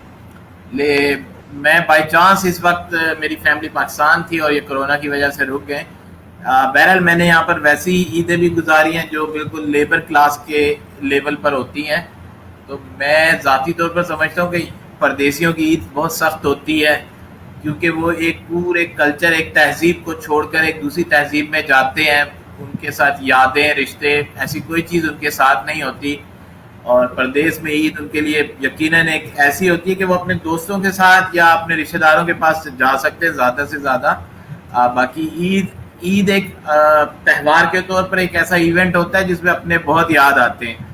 मैं बाई चांस इस वक्त मेरी फैमिली पाकिस्तान थी और ये कोरोना की वजह से रुक गए। बहरहाल मैंने यहाँ पर वैसी ईदें भी गुजारी हैं जो बिल्कुल लेबर क्लास के लेवल पर होती हैं। तो मैं ज़ाती तौर पर समझता हूँ कि परदेसियों की ईद बहुत सख्त होती है, क्योंकि वो एक पूरे कल्चर, एक तहजीब को छोड़कर एक दूसरी तहजीब में जाते हैं। उनके साथ यादें, रिश्ते, ऐसी कोई चीज़ उनके साथ नहीं होती। और परदेश में ईद उनके लिए यकीनन एक ऐसी होती है कि वो अपने दोस्तों के साथ या अपने रिश्तेदारों के पास जा सकते हैं ज़्यादा से ज़्यादा। बाकी ईद एक त्यौहार के तौर पर एक ऐसा इवेंट होता है जिसमें अपने बहुत याद आते हैं।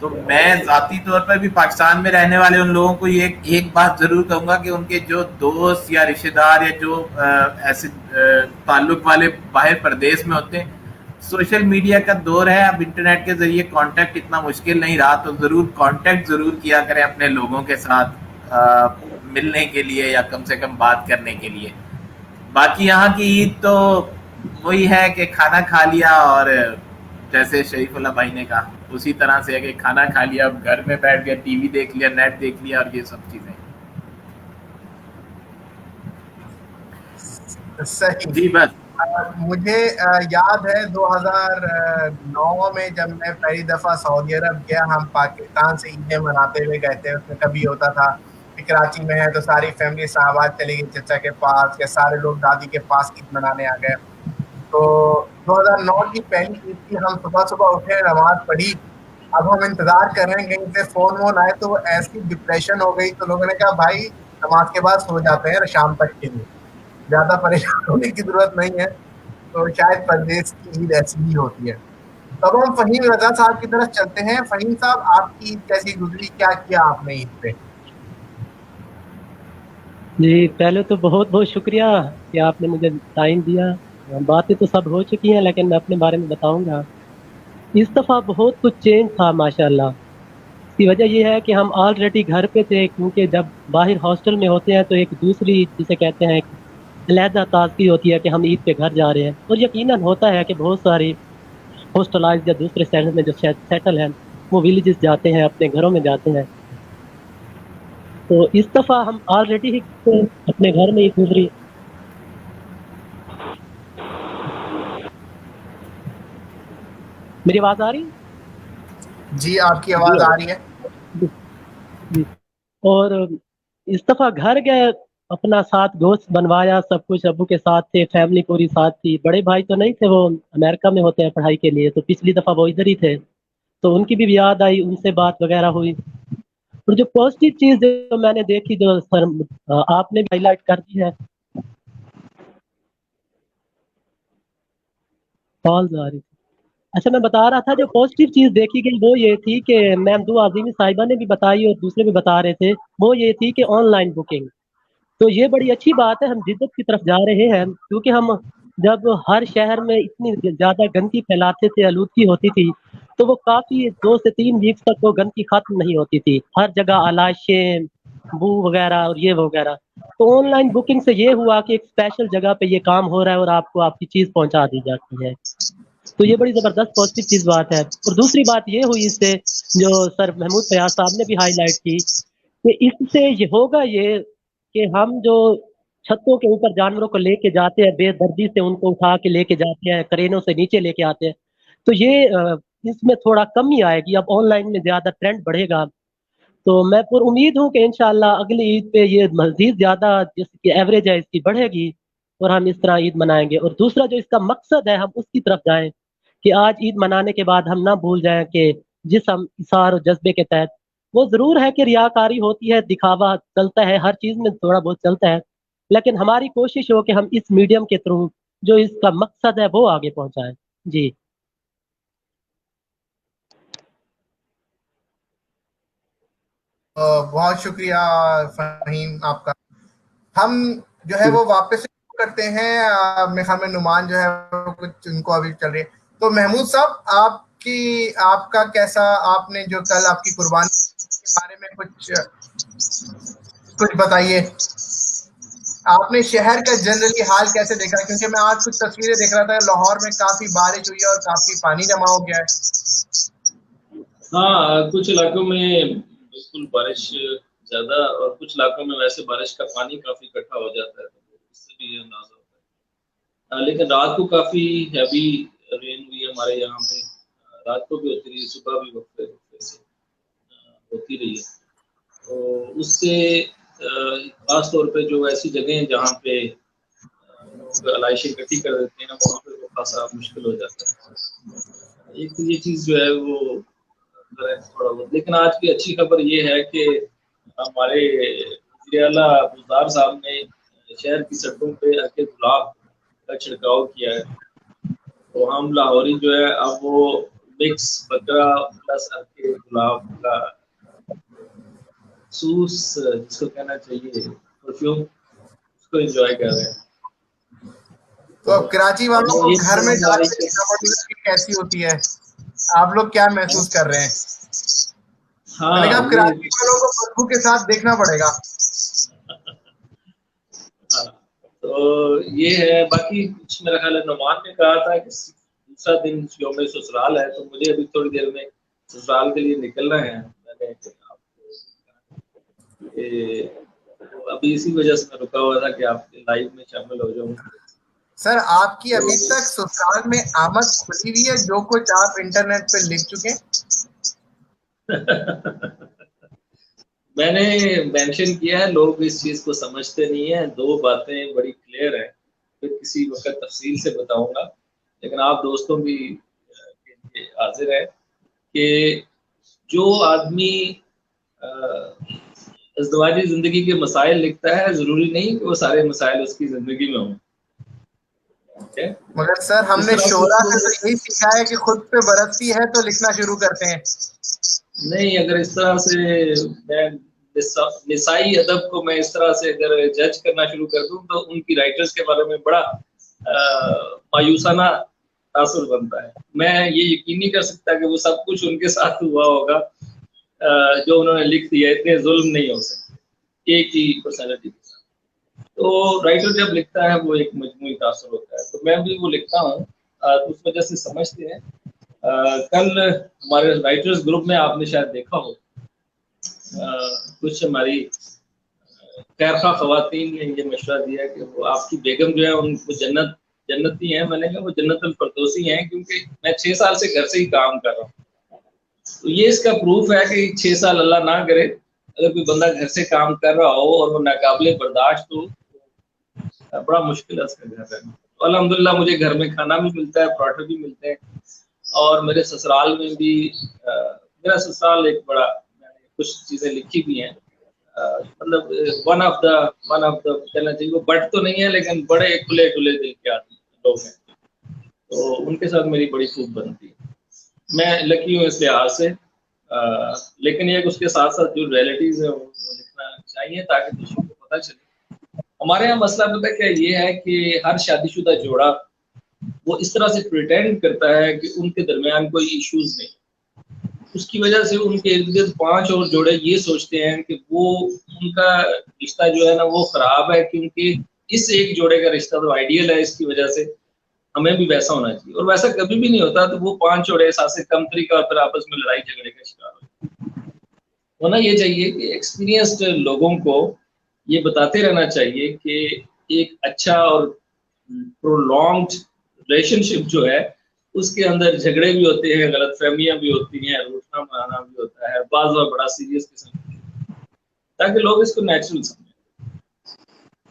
तो मैं ज़ाती तौर पर भी पाकिस्तान में रहने वाले उन लोगों को ये एक बात ज़रूर कहूँगा कि उनके जो दोस्त या रिश्तेदार या जो ऐसे ताल्लुक़ वाले बाहर प्रदेश में होते हैं, सोशल मीडिया का दौर है, अब इंटरनेट के ज़रिए कांटेक्ट इतना मुश्किल नहीं रहा, तो ज़रूर कांटेक्ट ज़रूर किया करें अपने लोगों के साथ मिलने के लिए या कम से कम बात करने के लिए। बाकी यहाँ की ईद तो वही है कि खाना खा लिया, और जैसे शरीफुल्लाह भाई ने कहा उसी तरह से है कि खाना खा लिया, घर में बैठ गया, टीवी देख लिया, नेट देख लिया और ये सब चीजें। सही जी बस। मुझे याद है 2009 में जब मैं पहली दफ़ा सऊदी अरब गया, हम पाकिस्तान से ईदें मनाते हुए गए थे। उसमें कभी होता था कि कराची में है तो सारी फैमिली साहबाद चली गई चचा के पास, या सारे लोग दादी के पास ईद मनाने आ गए। तो 2009 की पहली ईद की हम सुबह सुबह उठे, नमाज पढ़ी, अब हम इंतज़ार कर रहे हैं कहीं से फ़ोन वोन आए, तो वो ऐसी डिप्रेशन हो गई। तो लोगों ने कहा भाई नमाज के बाद सो जाते हैं शाम तक के लिए, ज़्यादा परेशान होने की ज़रूरत नहीं है। तो शायद परदेश की ईद ऐसी ही होती है। तब हम फ़हीम रज़ा साहब की तरफ चलते हैं। फ़हीम साहब आपकी ईद कैसी गुजरी, क्या किया आपने ईद पे? जी पहले तो बहुत बहुत शुक्रिया कि आपने मुझे टाइम दिया। बातें तो सब हो चुकी हैं लेकिन मैं अपने बारे में बताऊंगा। इस दफ़ा बहुत कुछ चेंज था माशाल्लाह। इसकी वजह ये है कि हम ऑलरेडी घर पे थे, क्योंकि जब बाहर हॉस्टल में होते हैं तो एक दूसरी जिसे कहते हैं अलहदा ताज़गी होती है कि हम ईद पे घर जा रहे हैं। और यकीनन होता है कि बहुत सारी हॉस्टलाइज या दूसरे शहर में जो सेटल हैं वो विलेजेस जाते हैं, अपने घरों में जाते हैं। तो इस दफ़ा हम ऑलरेडी ही अपने घर में ही गुजरी। मेरी आवाज़ आ रही? जी आपकी आवाज़ आ रही है। जी। और इस दफ़ा घर गए, अपना साथ दोस्त बनवाया, सब कुछ अब्बू के साथ थे, फैमिली पूरी साथ थी। बड़े भाई तो नहीं थे, वो अमेरिका में होते हैं पढ़ाई के लिए, तो पिछली दफ़ा वो इधर ही थे, तो उनकी भी याद आई, उनसे बात वगैरह हुई। और जो पॉजिटिव चीज़ जो मैंने देखी, जो सर आपने भी हाईलाइट कर दी है, कॉल्स आ रही थी। अच्छा मैं बता रहा था, जो पॉजिटिव चीज़ देखी गई वो ये थी कि महमदू आज़मी साहिबा ने भी बताई और दूसरे भी बता रहे थे, वो ये थी कि ऑनलाइन बुकिंग। तो ये बड़ी अच्छी बात है, हम जिद्दत की तरफ जा रहे हैं, क्योंकि हम जब हर शहर में इतनी ज़्यादा गंदगी फैलाते थे, आलूदगी होती थी, तो वो काफ़ी 2 से 3 वीक्स तक वो गंदगी ख़त्म नहीं होती थी। हर जगह आलाशें, بو وغیرہ اور یہ وغیرہ. تو آن لائن بکنگ سے یہ ہوا کہ ایک اسپیشل جگہ پہ یہ کام ہو رہا ہے اور آپ کو آپ کی چیز پہنچا دی جاتی ہے. تو یہ بڑی زبردست پازیٹیو چیز بات ہے. اور دوسری بات یہ ہوئی اس سے جو سر محمود فیاض صاحب نے بھی ہائی لائٹ کی کہ اس سے یہ ہوگا یہ کہ ہم جو چھتوں کے اوپر جانوروں کو لے کے جاتے ہیں بے دردی سے ان کو اٹھا کے لے کے جاتے ہیں کرینوں سے نیچے لے کے آتے ہیں تو یہ اس میں تھوڑا کمی آئے گی. اب آن لائن میں زیادہ ٹرینڈ بڑھے گا تو میں پر امید ہوں کہ انشاءاللہ اگلی عید پہ یہ مزید زیادہ جس کی ایوریج ہے اس کی بڑھے گی اور ہم اس طرح عید منائیں گے. اور دوسرا جو اس کا مقصد ہے ہم اس کی طرف جائیں کہ آج عید منانے کے بعد ہم نہ بھول جائیں کہ جس ہم اثار اور جذبے کے تحت وہ ضرور ہے کہ ریاکاری ہوتی ہے, دکھاوا چلتا ہے, ہر چیز میں تھوڑا بہت چلتا ہے, لیکن ہماری کوشش ہو کہ ہم اس میڈیم کے تھرو جو اس کا مقصد ہے وہ آگے پہنچائیں. جی بہت شکریہ فہیم آپ کا. ہم جو ہے وہ واپس کرتے ہیں. میرے خیال میں نعمان جو ہے کچھ ان کو ابھی چل رہی ہے. تو محمود صاحب آپ کا کیسا, آپ نے جو کل آپ کی قربانی کے بارے میں کچھ بتائیے. آپ نے شہر کا جنرلی حال کیسے دیکھا؟ کیونکہ میں آج کچھ تصویریں دیکھ رہا تھا, لاہور میں کافی بارش ہوئی ہے اور کافی پانی جمع ہو گیا ہے. ہاں کچھ علاقوں میں بالکل بارش زیادہ اور کچھ علاقوں میں ویسے بارش کا پانی کافی اکٹھا ہو جاتا ہے, اس سے بھی یہ اندازہ ہوتا ہے. لیکن رات کو کافی ہیوی رین ہوئی ہے ہمارے یہاں پہ, رات کو بھی ہوتی رہی, صبح بھی وقفے سے ہوتی رہی ہے. تو اس سے خاص طور پہ جو ایسی جگہیں ہیں جہاں پہ لوگ علائشیں اکٹھی کر دیتے ہیں وہاں پہ خاصا مشکل ہو جاتا ہے. ایک تو یہ چیز جو ہے وہ تھوڑا بہت. لیکن آج کی اچھی خبر یہ ہے کہ ہمارے وزیر اعلیٰ ابوالطاہر صاحب نے شہر کی سڑکوں پہ ہلکے گلاب کا چھڑکاؤ کیا ہے. تو ہم لاہوری جو ہے اب وہ مکس بکرا پلس ہلکے گلاب کا خصوص جس کو کہنا چاہیے پرفیوم اس کو انجوائے کر رہے ہیں. تو کراچی والوں کو گھر میں کیسی ہوتی ہے, آپ لوگ کیا محسوس کر رہے ہیں؟ میں نے کہا کراچی والوں کو بدبو کے ساتھ دیکھنا پڑے گا. تو یہ ہے. باقی کچھ میرا خیال ہے نعمان نے کہا تھا کہ دوسرا دن یوم سسرال ہے, تو مجھے ابھی تھوڑی دیر میں سسرال کے لیے نکلنا ہے. میں نے ابھی اسی وجہ سے میں رکا ہوا تھا کہ آپ کے لائیو میں شامل ہو جاؤں. سر آپ کی ابھی تک سسرال میں آمد کھلی ہوئی ہے, جو کچھ آپ انٹرنیٹ پہ لکھ چکے ہیں؟ میں نے مینشن کیا ہے, لوگ اس چیز کو سمجھتے نہیں ہیں. دو باتیں بڑی کلیئر ہیں, پھر کسی وقت تفصیل سے بتاؤں گا, لیکن آپ دوستوں بھی حاضر ہے کہ جو آدمی ازدواجی زندگی کے مسائل لکھتا ہے ضروری نہیں کہ وہ سارے مسائل اس کی زندگی میں ہوں. مگر سر ہم نے شعرا سے تو یہی سیکھا ہے کہ خود پہ برستی ہے تو لکھنا شروع کرتے ہیں. نہیں, اگر اس طرح سے میں نسائی ادب کو میں اس طرح سے اگر جج کرنا شروع کر دوں تو ان کی رائٹرز کے بارے میں بڑا مایوسانہ تاثر بنتا ہے. میں یہ یقین نہیں کر سکتا کہ وہ سب کچھ ان کے ساتھ ہوا ہوگا جو انہوں نے لکھ دیا. اتنے ظلم نہیں ہو سکتے ایک ہی پرسنالٹی کے ساتھ. تو رائٹر جب لکھتا ہے وہ ایک مجموعی تاثر ہوتا ہے. تو میں بھی وہ لکھتا ہوں, اس وجہ سے سمجھتے ہیں. کل ہمارے رائٹرز گروپ میں آپ نے شاید دیکھا ہو, کچھ ہماری خیرخواہ خواتین نے یہ مشورہ دیا کہ وہ آپ کی بیگم جو ہے ان کو جنتی ہیں. میں نے کہا وہ جنت الفردوسی ہیں, کیونکہ میں 6 سال سے گھر سے ہی کام کر رہا ہوں. تو یہ اس کا پروف ہے کہ 6 سال اللہ نہ کرے اگر کوئی بندہ گھر سے کام کر رہا ہو اور وہ ناقابل برداشت ہو, بڑا مشکل ہے اس کا گھر رہنا. الحمدللہ مجھے گھر میں کھانا بھی ملتا ہے, پراٹھے بھی ملتے ہیں, اور میرے سسرال میں بھی میرا سسرال ایک بڑا, میں نے کچھ چیزیں لکھی بھی ہیں, مطلب ون آف دا کہنا چاہیے, وہ بٹ تو نہیں ہے لیکن بڑے کھلے ڈلے دل کے آدمی لوگ ہیں. تو ان کے ساتھ میری بڑی خوب بنتی ہے. میں لکی ہوں اس لحاظ سے, لیکن یہ اس کے ساتھ ساتھ جو ریئلٹیز ہیں وہ لکھنا چاہیے تاکہ دوسروں کو پتہ چلے. ہمارے یہاں مسئلہ پتہ کیا یہ ہے کہ ہر شادی شدہ جوڑا وہ اس طرح سے پریٹینڈ کرتا ہے کہ ان کے درمیان کوئی ایشوز نہیں. اس کی وجہ سے ان کے ارد گرد 5 اور جوڑے یہ سوچتے ہیں کہ وہ ان کا رشتہ جو ہے نا وہ خراب ہے، کیونکہ اس ایک جوڑے کا رشتہ تو آئیڈیل ہے، اس کی وجہ سے ہمیں بھی ویسا ہونا چاہیے، اور ویسا کبھی بھی نہیں ہوتا. تو وہ 5 جوڑے ساتھ سے کم طریقہ اور پھر آپس میں لڑائی جھگڑے کا شکار ہونا یہ چاہیے کہ ایکسپیرینسڈ لوگوں کو یہ بتاتے رہنا چاہیے کہ ایک اچھا اور پرولونگڈ ریلیشن شپ جو ہے اس کے اندر جھگڑے بھی ہوتے ہیں، غلط فہمیاں بھی ہوتی ہیں، روٹنا منانا بھی ہوتا ہے، بعض بار بڑا سیریس قسم کا، تاکہ لوگ اس کو نیچرل سمجھیں.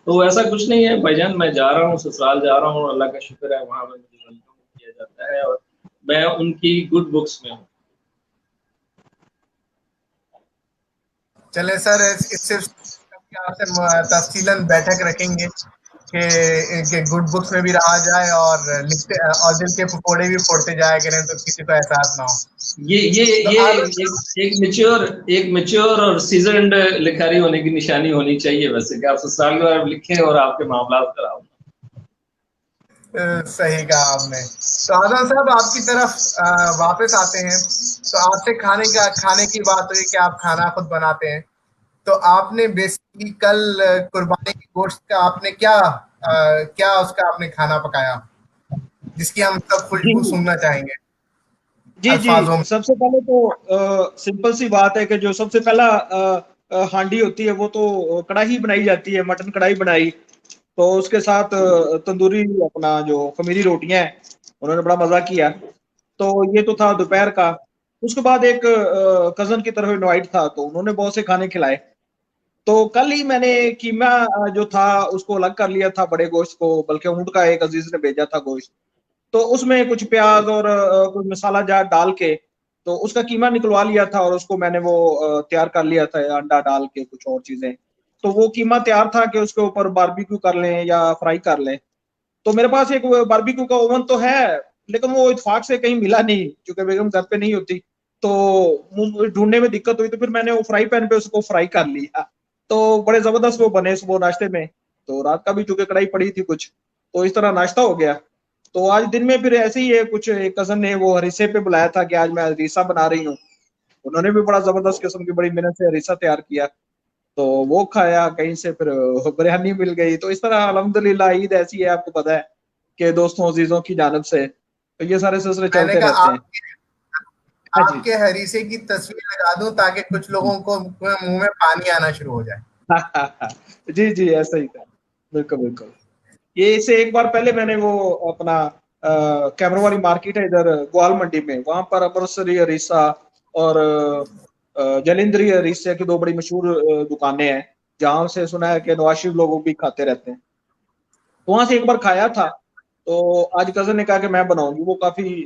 تو ایسا کچھ نہیں ہے بھائی جان، میں جا رہا ہوں سسرال جا رہا ہوں، اللہ کا شکر ہے وہاں پہ مجھے ویلکم کیا جاتا ہے اور میں ان کی گڈ بکس میں ہوں. چلے سر، اس سے آپ سے تفصیلاً بیٹھک رکھیں گے کہ گڈ بکس میں بھی رہا جائے اور لکھتے اور دل کے پکوڑے بھی پھوڑتے جایا کریں تو کسی کو احساس نہ ہو. یہ ایک میچور اور سیزنڈ لکھاری ہونے کی نشانی ہونی چاہیے ویسے کہ آپ سسرال کے بارے میں لکھیں اور آپ کے معاملات خراب ہوں. صحیح کہا آپ نے. تو آزاد صاحب آپ کی طرف واپس آتے ہیں. تو آپ سے کھانے کی بات ہوئی کہ آپ کھانا خود بناتے ہیں. تو آپ نے بیسکلی کل قربانی کی گوشت کا آپ نے کیا اس کا آپ نے کھانا پکایا جس کی ہم سب خوشبو سننا چاہیں گے؟ جی سب سے پہلے تو سمپل سی بات ہے کہ جو سب سے پہلا ہانڈی ہوتی ہے وہ تو کڑاہی بنائی جاتی ہے، مٹن کڑاہی بنائی، تو اس کے ساتھ تندوری اپنا جو خمیری روٹیاں ہیں انہوں نے بڑا مزہ کیا. تو یہ تو تھا دوپہر کا. اس کے بعد ایک کزن کی طرف انوائٹ تھا تو انہوں نے بہت سے کھانے کھلائے. تو کل ہی میں نے قیمہ جو تھا اس کو الگ کر لیا تھا، بڑے گوشت کو، بلکہ اونٹ کا ایک عزیز نے بھیجا تھا گوشت، تو اس میں کچھ پیاز اور کچھ مسالہ جات ڈال کے تو اس کا قیمہ نکلوا لیا تھا اور اس کو میں نے وہ تیار کر لیا تھا، انڈا ڈال کے کچھ اور چیزیں. تو وہ قیمہ تیار تھا کہ اس کے اوپر باربیکیو کر لیں یا فرائی کر لیں. تو میرے پاس ایک باربیکیو کا اوون تو ہے لیکن وہ اتفاق سے کہیں ملا نہیں کیونکہ بیگم گھر پہ نہیں ہوتی، تو ڈھونڈنے میں دقت ہوئی، تو پھر میں نے وہ فرائی پین پہ اس کو فرائی کر لیا. تو بڑے زبردست وہ بنے صبح ناشتے میں. تو رات کا بھی چونکہ کڑھائی پڑی تھی کچھ، تو اس طرح ناشتہ ہو گیا. تو آج دن میں پھر ایسے ہی ہے، کچھ کزن نے وہ ہریسے پہ بلایا تھا کہ آج میں ہریسہ بنا رہی ہوں. انہوں نے بھی بڑا زبردست قسم کی بڑی محنت سے ہریسہ تیار کیا، تو وہ کھایا. کہیں سے پھر بریانی مل گئی. تو اس طرح الحمدللہ عید ایسی ہے، آپ کو پتا ہے کہ دوستوں عزیزوں کی جانب سے تو یہ سارے سلسلے چلتے رہتے ہیں. آپ کے ہریسے کی تصویر لگا دوں تاکہ کچھ لوگوں کو منہ میں پانی آنا شروع ہو جائے. جی ایسا ہی تھا، بالکل. یہ اس سے ایک بار پہلے میں نے وہ اپنا کیمروں والی مارکیٹ ہے ادھر گوال منڈی میں، وہاں پر امرتسری ہریسہ اور جلندری ہریسے کی 2 بڑی مشہور دکانیں ہیں جہاں سے سنا ہے کہ نواز شریف لوگ بھی کھاتے رہتے ہیں. وہاں سے ایک بار کھایا تھا. تو آج کزن نے کہا کہ میں بناؤں گی، وہ کافی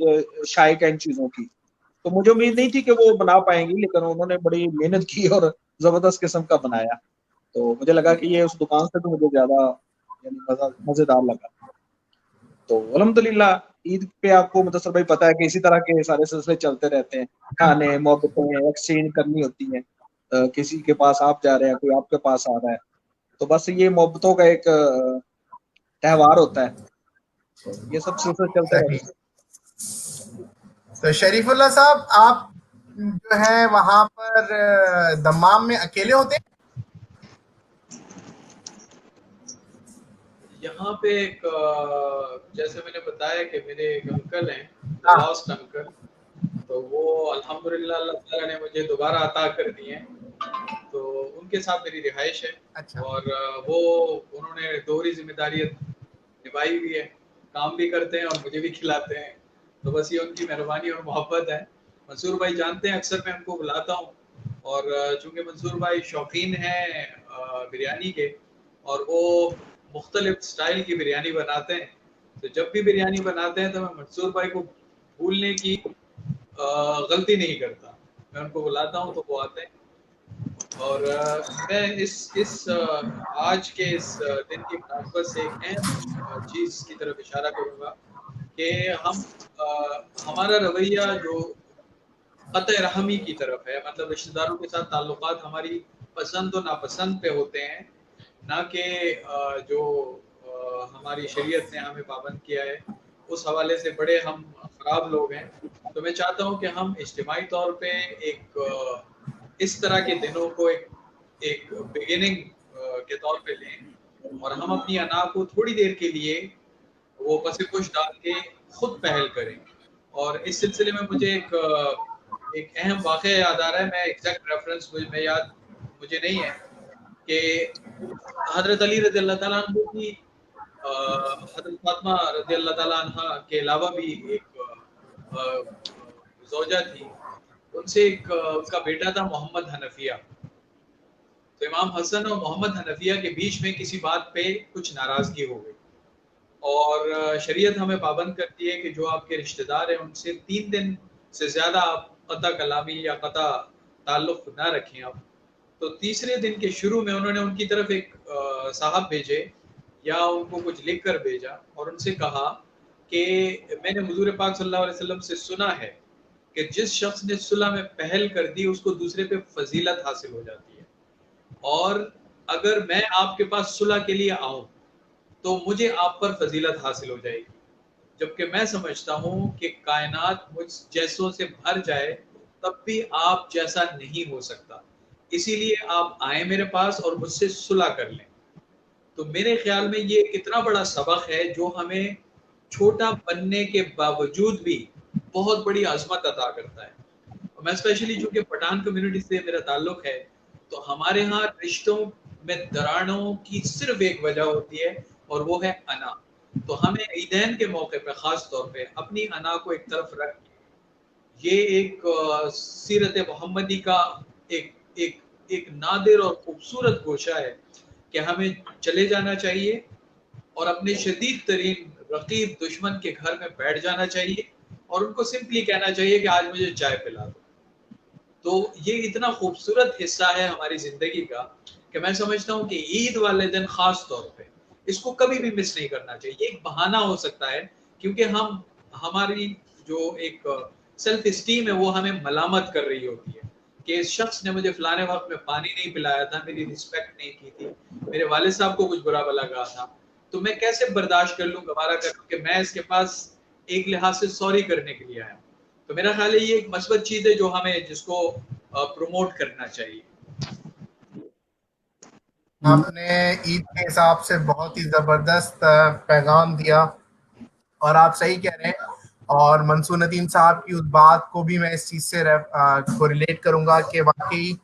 شائق ہے ان چیزوں کی. تو مجھے امید نہیں تھی کہ وہ بنا پائیں گی، لیکن انہوں نے بڑی محنت کی اور زبردست قسم کا بنایا. تو مجھے لگا کہ یہ اس دکان سے تو مجھے زیادہ یعنی مزیدار لگا. تو الحمدللہ عید پہ آپ کو متصر بھائی پتا ہے کہ اسی طرح کے سارے سلسلے چلتے رہتے ہیں. کھانے، محبتیں ایکسچینج کرنی ہوتی ہیں. کسی کے پاس آپ جا رہے ہیں، کوئی آپ کے پاس آ رہا ہے، تو بس یہ محبتوں کا ایک تہوار ہوتا ہے. تو یہ سب سلسلے چلتے رہتے ہیں. تو شریف اللہ صاحب، آپ جو ہے وہاں پر دمام میں اکیلے ہوتے ہیں؟ یہاں پہ ایک جیسے میں نے بتایا کہ میرے ایک انکل ہیں، لاسٹ انکل، تو وہ الحمدللہ اللہ تعالیٰ نے مجھے دوبارہ عطا کر دی ہیں، تو ان کے ساتھ میری رہائش ہے. اور وہ انہوں نے دوہری ذمہ داریت نبھائی ہوئی ہے، کام بھی کرتے ہیں اور مجھے بھی کھلاتے ہیں. تو بس یہ ان کی مہربانی اور محبت ہے. منصور بھائی جانتے ہیں اکثر میں ان کو بلاتا ہوں، اور چونکہ منصور بھائی شوقین ہیں بریانی کے اور وہ مختلف سٹائل کی بریانی بناتے ہیں، تو جب بھی بریانی بناتے ہیں تو میں منصور بھائی کو بھولنے کی غلطی نہیں کرتا. میں ان کو بلاتا ہوں تو وہ آتے ہیں. اور میں اس آج کے اس دن کی مناسبت سے ایک اہم چیز کی طرف اشارہ کروں گا کہ ہمارا رویہ جو قطع رحمی کی طرف ہے، مطلب رشتہ داروں کے ساتھ تعلقات ہماری پسند و ناپسند پہ ہوتے ہیں، نہ کہ جو ہماری شریعت نے ہمیں پابند کیا ہے. اس حوالے سے بڑے ہم खराब लोग हैं, तो मैं चाहता हूँ कि हम इज्तिमाई तौर पे एक इस तरह के दिनों को एक बिगिनिंग के तौर पे लें और हम अपनी अना को थोड़ी देर के लिए वो पसे पुश डाल के खुद पहल करें। और इस सिलसिले में मुझे एक अहम वाक़या याद आ रहा है, मैं एग्जैक्ट रेफरेंस मुझे नहीं है, कि हज़रत अली रज़ी अल्लाह ताला अन्हु की हज़रत फातिमा रज़ी अल्लाह ताला अन्हा के अलावा भी एक ज़ौजा थी, उनसे उनका बेटा था मोहम्मद हनफिया। तो इमाम हसन और मोहम्मद हनफिया के बीच में किसी बात पे कुछ नाराज़गी हो गई और शरीयत हमें पाबंद करती है कि जो आपके रिश्तेदार हैं उनसे 3 दिन से ज़्यादा आप क़ता कलामी या क़ता ताल्लुक़ ना रखें आप। तो तीसरे दिन के शुरू में उन्होंने उनकी तरफ एक साहब भेजे या उनको कुछ लिख कर भेजा और उनसे कहा कि मैंने हुज़ूर पाक सल्लल्लाहु अलैहि वसल्लम से सुना है कि जिस शख्स ने सुलह में पहल कर दी उसको दूसरे पे फजीलत हासिल हो जाती है, और अगर मैं आपके पास सुलह के लिए आऊं तो मुझे आप पर फजीलत हासिल हो जाएगी, जबकि मैं समझता हूं कि कायनात मुझ जैसों से भर जाए तब भी आप जैसा नहीं हो सकता, इसीलिए आप आए मेरे पास और मुझसे सुलह कर लें। तो मेरे ख्याल में ये कितना बड़ा सबक है जो हमें छोटा बनने के बावजूद भी बहुत बड़ी अजमत अता करता है। और मैं स्पेशली चूंकि पठान कम्युनिटी से मेरा ताल्लुक है, तो हमारे यहाँ रिश्तों में दरारों की सिर्फ एक वजह होती है और वो है अना। तो हमें ईदैन के मौके पर ख़ास तौर पे अपनी अना को एक तरफ रख के, ये एक सीरत मोहम्मदी का एक नादिर और खूबसूरत गोशा है कि हमें चले जाना चाहिए और अपने शदीद तरीन रकीब दुश्मन के घर में बैठ जाना चाहिए और उनको सिंपली कहना चाहिए कि आज मुझे चाय पिला दो। तो ये इतना खूबसूरत हिस्सा है हमारी ज़िंदगी का कि मैं समझता हूँ कि ईद वाले दिन ख़ास तौर पे इसको कभी भी मिस नहीं करना चाहिए। एक बहाना हो सकता है क्योंकि हमारी जो एक सेल्फ इस्टीम है वो हमें मलामत कर रही होती है कि इस शख्स ने मुझे फलाने वक्त में पानी नहीं पिलाया था, मेरी रिस्पेक्ट नहीं की थी, मेरे वालिद साहब को कुछ बुरा भला कहा था, तो मैं कैसे बर्दाश्त कर लूँ, गवारा कर लूँ कि मैं इसके पास एक लिहाज से सॉरी करने के लिए आया। तो मेरा ख्याल है ये एक मस्बत चीज़ है जो हमें जिसको प्रमोट करना चाहिए। आपने ईद के हिसाब से बहुत ही ज़बरदस्त पैगाम दिया और आप सही कह रहे हैं। और मंसूर नदीम साहब की उस बात को भी मैं इस चीज़ से को रिलेट करूंगा कि वाकई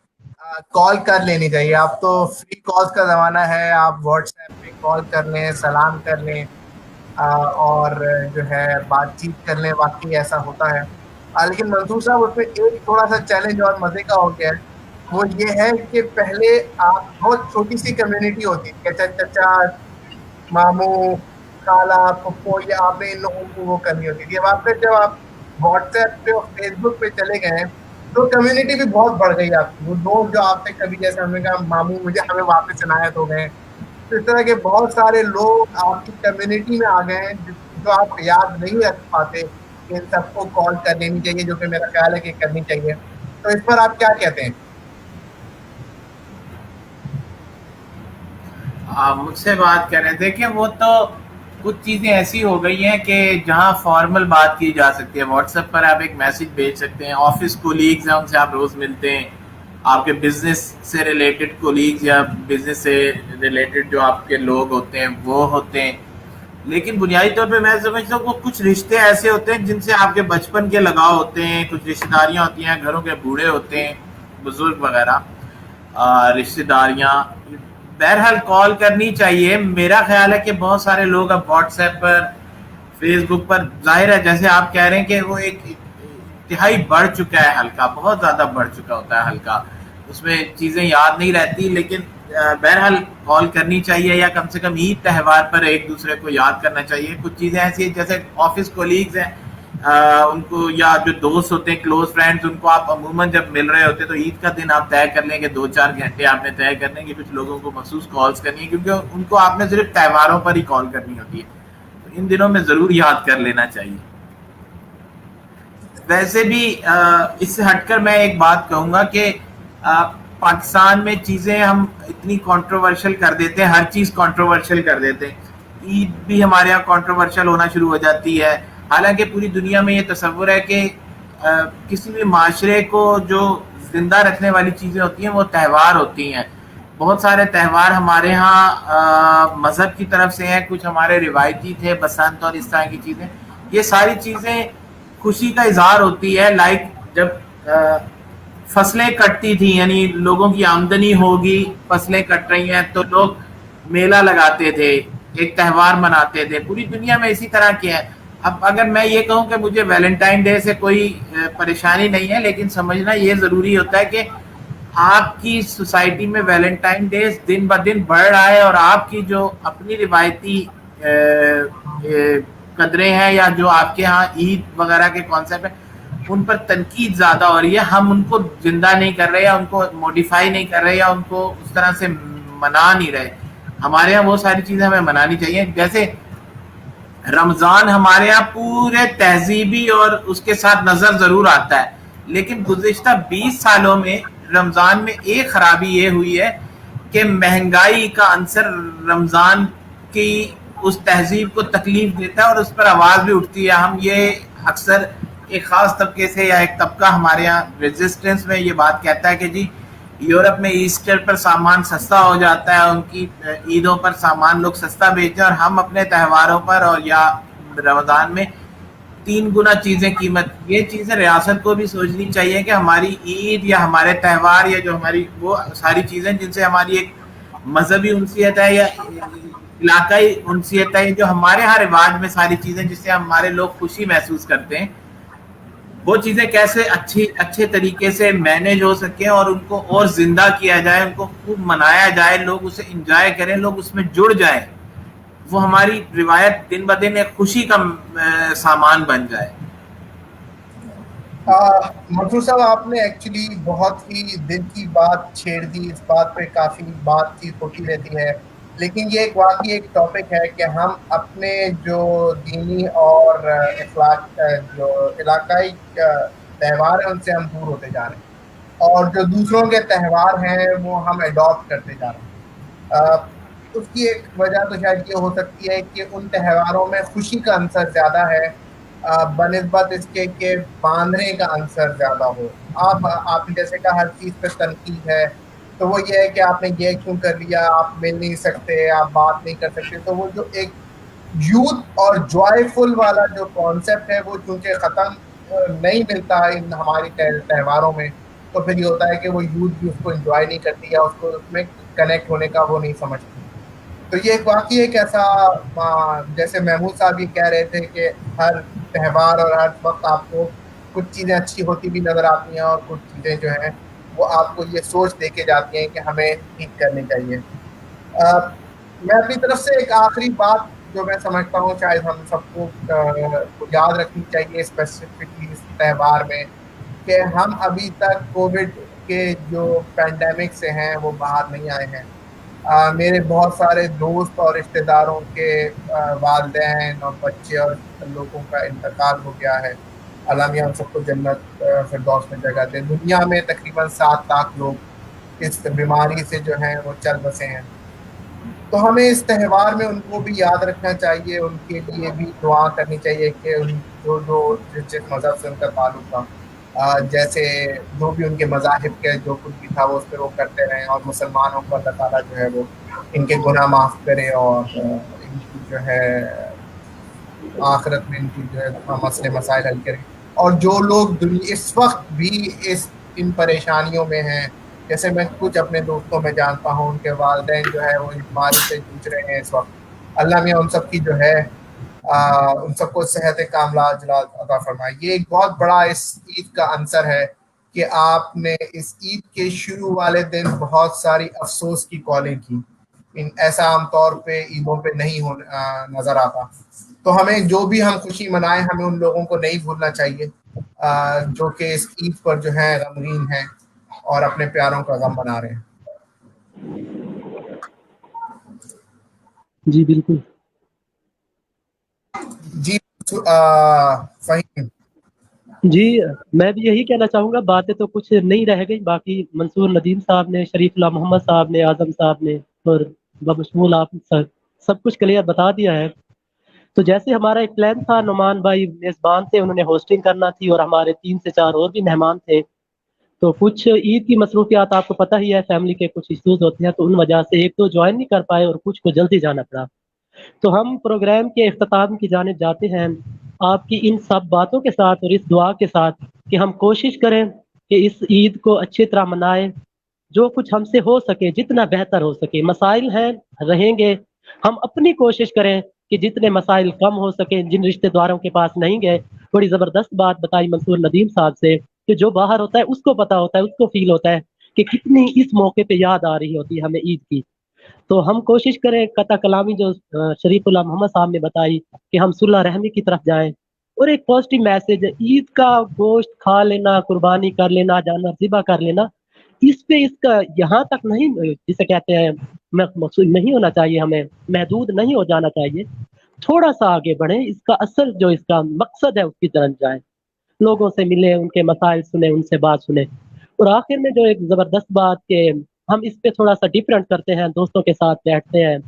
कॉल कर लेनी चाहिए। अब तो फ्री कॉल्स का ज़माना है, आप व्हाट्सएप पे कॉल कर लें, सलाम कर लें और जो है बातचीत कर लें, वाकई ऐसा होता है। लेकिन मंसूर साहब उसमें एक थोड़ा सा चैलेंज और मज़े का हो गया है, वो ये है कि पहले आप बहुत छोटी सी कम्युनिटी होती थी, चाचा मामू खाला पप्पो, या आपने इन लोगों को वो करनी होती थी। अब आपने जब आप व्हाट्सएप पे और फेसबुक पे चले गए तो कम्युनिटी भी बहुत बढ़ गई आपकी। वो लोग जो आपसे कभी जैसे हमने कहा मामू मुझे हमें वापस इनायत हो गए, तो इस तरह के बहुत सारे लोग आपकी कम्युनिटी में आ गए हैं जो आप याद नहीं रख पाते कि इन सबको कॉल कर लेनी चाहिए, जो कि मेरा ख्याल है कि करनी चाहिए। तो इस पर आप क्या कहते हैं? आप मुझसे बात कर रहे थे कि वो तो कुछ चीज़ें ऐसी हो गई हैं कि जहां फॉर्मल बात की जा सकती है। व्हाट्सएप पर आप एक मैसेज भेज सकते हैं, ऑफिस कोलीग्स हैं उनसे आप रोज़ मिलते हैं, आपके बिजनेस से रिलेटेड कोलीग्स या बिजनेस से रिलेटेड जो आपके लोग होते हैं वो होते हैं। लेकिन बुनियादी तौर पे मैं समझता हूँ कुछ रिश्ते ऐसे होते हैं जिनसे आपके बचपन के लगाव होते हैं, कुछ रिश्तेदारियाँ होती हैं, घरों के बूढ़े होते हैं, बुजुर्ग वगैरह रिश्तेदारियाँ। बहरहाल कॉल करनी चाहिए। मेरा ख्याल है कि बहुत सारे लोग अब व्हाट्सएप पर, फेसबुक पर, जाहिर है जैसे आप कह रहे हैं कि वो एक इंतहाई बढ़ चुका है हल्का, बहुत ज़्यादा बढ़ चुका होता है हल्का, उसमें चीज़ें याद नहीं रहती। लेकिन बहरहाल कॉल करनी चाहिए या कम से कम ईद त्यौहार पर एक दूसरे को याद करना चाहिए। कुछ चीज़ें ऐसी हैं जैसे ऑफिस कोलीग्स हैं उनको, या जो दोस्त होते हैं क्लोज फ्रेंड्स, उनको आप अमूमन जब मिल रहे होते हैं तो ईद का दिन आप तय कर लें कि 2-4 घंटे आपने तय करने की कुछ लोगों को मखसूस कॉल्स करनी है, क्योंकि उनको आपने सिर्फ त्योहारों पर ही कॉल करनी होती है। तो इन दिनों में ज़रूर याद कर लेना चाहिए। वैसे भी इससे हटकर मैं एक बात कहूँगा कि पाकिस्तान में चीज़ें हम इतनी कंट्रोवर्शियल कर देते हैं, हर चीज़ कंट्रोवर्शियल कर देते हैं। ईद भी हमारे यहाँ कंट्रोवर्शियल होना शुरू हो जाती है, हालांकि पूरी दुनिया में ये तस्वुर है कि किसी भी माशरे को जो जिंदा रखने वाली चीज़ें होती हैं वो त्यौहार होती हैं। बहुत सारे त्यौहार हमारे यहाँ मज़हब की तरफ से हैं, कुछ हमारे रिवायती थे, बसंत और इस तरह की चीज़ें। ये सारी चीज़ें खुशी का इजहार होती है। लाइक जब फसलें कटती थी, यानी लोगों की आमदनी होगी, फसलें कट रही हैं तो लोग मेला लगाते थे, एक त्यौहार मनाते थे। पूरी दुनिया में इसी तरह के हैं। अब अगर मैं ये कहूँ कि मुझे वैलेंटाइन डे से कोई परेशानी नहीं है, लेकिन समझना ये ज़रूरी होता है कि आपकी सोसाइटी में वैलेंटाइन डे दिन ब दिन बढ़ रहा है और आपकी जो अपनी रिवायती कदरें हैं या जो आपके यहाँ ईद वगैरह के कॉन्सेप्ट है उन पर तनकीद ज़्यादा हो रही है। हम उनको जिंदा नहीं कर रहे या उनको मॉडिफाई नहीं कर रहे या उनको उस तरह से मना नहीं रहे। हमारे यहाँ वो सारी चीज़ें हमें मनानी चाहिए। जैसे रमज़ान हमारे यहाँ पूरे तहजीबी और उसके साथ नज़र ज़रूर आता है, लेकिन गुज़िश्ता 20 सालों में रमज़ान में एक ख़राबी ये हुई है कि महंगाई का अंसर रमज़ान की उस तहजीब को तकलीफ देता है और उस पर आवाज़ भी उठती है। हम ये अक्सर एक ख़ास तबके से या एक तबका हमारे यहाँ रेजिस्टेंस में ये बात कहता है कि जी यूरोप में ईस्टर पर सामान सस्ता हो जाता है, उनकी ईदों पर सामान लोग सस्ता बेचते हैं और हम अपने त्योहारों पर और या रमज़ान में 3 गुना चीज़ें कीमत। ये चीज़ें रियासत को भी सोचनी चाहिए कि हमारी ईद या हमारे त्यौहार या जो हमारी वो सारी चीज़ें जिनसे हमारी एक मजहबी उनसियत है या इलाकाई उनसियत है, जो हमारे यहाँ रिवाज में सारी चीज़ें जिससे हमारे लोग खुशी महसूस करते हैं, वो चीज़ें कैसे अच्छे तरीके से मैनेज हो सके और उनको और जिंदा किया जाए, उनको खूब मनाया जाए, लोग उसे एंजॉय करें, लोग उसमें जुड़ जाएं, वो हमारी रिवायत दिन ब दिन एक खुशी का सामान बन जाए। मंसूर साहब, आपने एक्चुअली बहुत ही दिल की बात छेड़ दी। इस बात पे काफ़ी बातचीत होती रहती है, लेकिन ये एक वाकई एक टॉपिक है कि हम अपने जो दीनी और इखलाक जो इलाकाई त्यौहार हैं उनसे हम दूर होते जा रहे हैं और जो दूसरों के त्यौहार हैं वो हम अडॉप्ट करते जा रहे हैं। उसकी एक वजह तो शायद ये हो सकती है कि उन त्योहारों में खुशी का अंसर ज़्यादा है बनिस्बत इसके कि बांधने का अंसर ज़्यादा हो। आपने जैसे कहा हर चीज़ पे तनकीद है, तो वो ये है कि आपने ये क्यों कर लिया, आप मिल नहीं सकते, आप बात नहीं कर सकते। तो वो जो एक यूथ और जॉयफुल वाला जो कॉन्सेप्ट है वो चूँकि ख़त्म नहीं मिलता इन हमारी त्योहारों में, तो फिर ये होता है कि वो यूथ भी उसको एंजॉय नहीं करती या उसको उसमें कनेक्ट होने का वो नहीं समझती। तो ये एक वाकई एक ऐसा जैसे महमूद साहब ये कह रहे थे कि हर त्यौहार और हर वक्त आपको कुछ चीज़ें अच्छी होती भी नज़र आती हैं और कुछ चीज़ें जो हैं वो आपको ये सोच दे के जाती हैं कि हमें ठीक करनी चाहिए। मैं अपनी तरफ से एक आखिरी बात जो मैं समझता हूँ शायद हम सबको याद रखनी चाहिए स्पेसिफिकली इस त्यौहार में, कि हम अभी तक कोविड के जो पैंडेमिक से हैं वो बाहर नहीं आए हैं। मेरे बहुत सारे दोस्त और रिश्तेदारों के वालिदैन और बच्चे और लोगों का इंतकाल हो गया है। अल्लाह मियां हम सबको जन्नत फिरदौस में जगह दे। दुनिया में तकरीबन 7 लाख लोग इस बीमारी से जो हैं वो चल बसे हैं। तो हमें इस त्यौहार में उनको भी याद रखना चाहिए, उनके लिए भी दुआ करनी चाहिए कि जो जिस मज़हब से उनका ताल्लुक़ था, जैसे जो भी उनके मज़ाहिब के जो कुछ भी था वो उस पर वो करते रहें और मुसलमानों को अल्लाह ताला जो है वो इनके गुनाह माफ़ करे और इनकी जो है आखिरत में इनकी जो है मसले मसाइल हल करें। और जो लोग इस वक्त भी इन परेशानियों में हैं, जैसे मैं कुछ अपने दोस्तों में जानता हूँ उनके वालिदैन जो है वो इस बीमारी से जूझ रहे हैं इस वक्त, अल्लाह मियां उन सब की जो है उन सबको सेहत कामला अजलाल अता फरमाए। ये एक बहुत बड़ा इस ईद का अंसर है कि आपने इस ईद के शुरू वाले दिन बहुत सारी अफसोस की कॉलें की। ऐसा आमतौर पे ईदों पे नहीं नज़र आता। तो हमें जो भी हम खुशी मनाएं, हमें उन लोगों को नहीं भूलना चाहिए जो कि इस ईद पर जो है गमगीन हैं और अपने प्यारों का गम मना रहे हैं। जी बिल्कुल जी फहीम जी, मैं भी यही कहना चाहूँगा। बातें तो कुछ नहीं रह गई, बाकी मंसूर नदीम साहब ने, शरीफुल्लाह मोहम्मद साहब ने, आज़म साहब ने और बशमूल आप सब कुछ क्लियर बता दिया है। तो जैसे हमारा एक प्लान था, नुमान भाई मेज़बान थे, उन्होंने होस्टिंग करना थी और हमारे 3 से 4 और भी मेहमान थे। तो कुछ ईद की मसरूफियात आपको पता ही है, फैमिली के कुछ इश्यूज़ होते हैं, तो उन वजह से एक तो जॉइन नहीं कर पाए और कुछ को जल्दी जाना पड़ा। तो हम प्रोग्राम के इख्तिताम की जानिब जाते हैं आपकी इन सब बातों के साथ और इस दुआ के साथ कि हम कोशिश करें कि इस ईद को अच्छी तरह मनाएं, जो कुछ हमसे हो सके जितना बेहतर हो सके। मसाइल हैं, रहेंगे, हम अपनी कोशिश करें कि जितने मसाइल कम हो सके। जिन रिश्तेदारों के पास नहीं गए, बड़ी ज़बरदस्त बात बताई मंसूर नदीम साहब से कि जो बाहर होता है उसको पता होता है, उसको फील होता है कि कितनी इस मौके पे याद आ रही होती है हमें ईद की। तो हम कोशिश करें कता कलामी जो शरीफुल्लाह मोहम्मद साहब ने बताई कि हम सुलह रहमी की तरफ जाएं और एक पॉजिटिव मैसेज, ईद का गोश्त खा लेना, कुर्बानी कर लेना, जानवर ज़िबा कर लेना, इस पे इसका यहाँ तक नहीं, जिसे कहते हैं मकसूद नहीं होना चाहिए, हमें महदूद नहीं हो जाना चाहिए। थोड़ा सा आगे बढ़े, इसका असल जो इसका मकसद है उसकी तरफ जाए, लोगों से मिले, उनके मसाइल सुने, उनसे बात सुने। और आखिर में जो एक ज़बरदस्त बात के हम इस पे थोड़ा सा डिफरेंट करते हैं, दोस्तों के साथ बैठते हैं,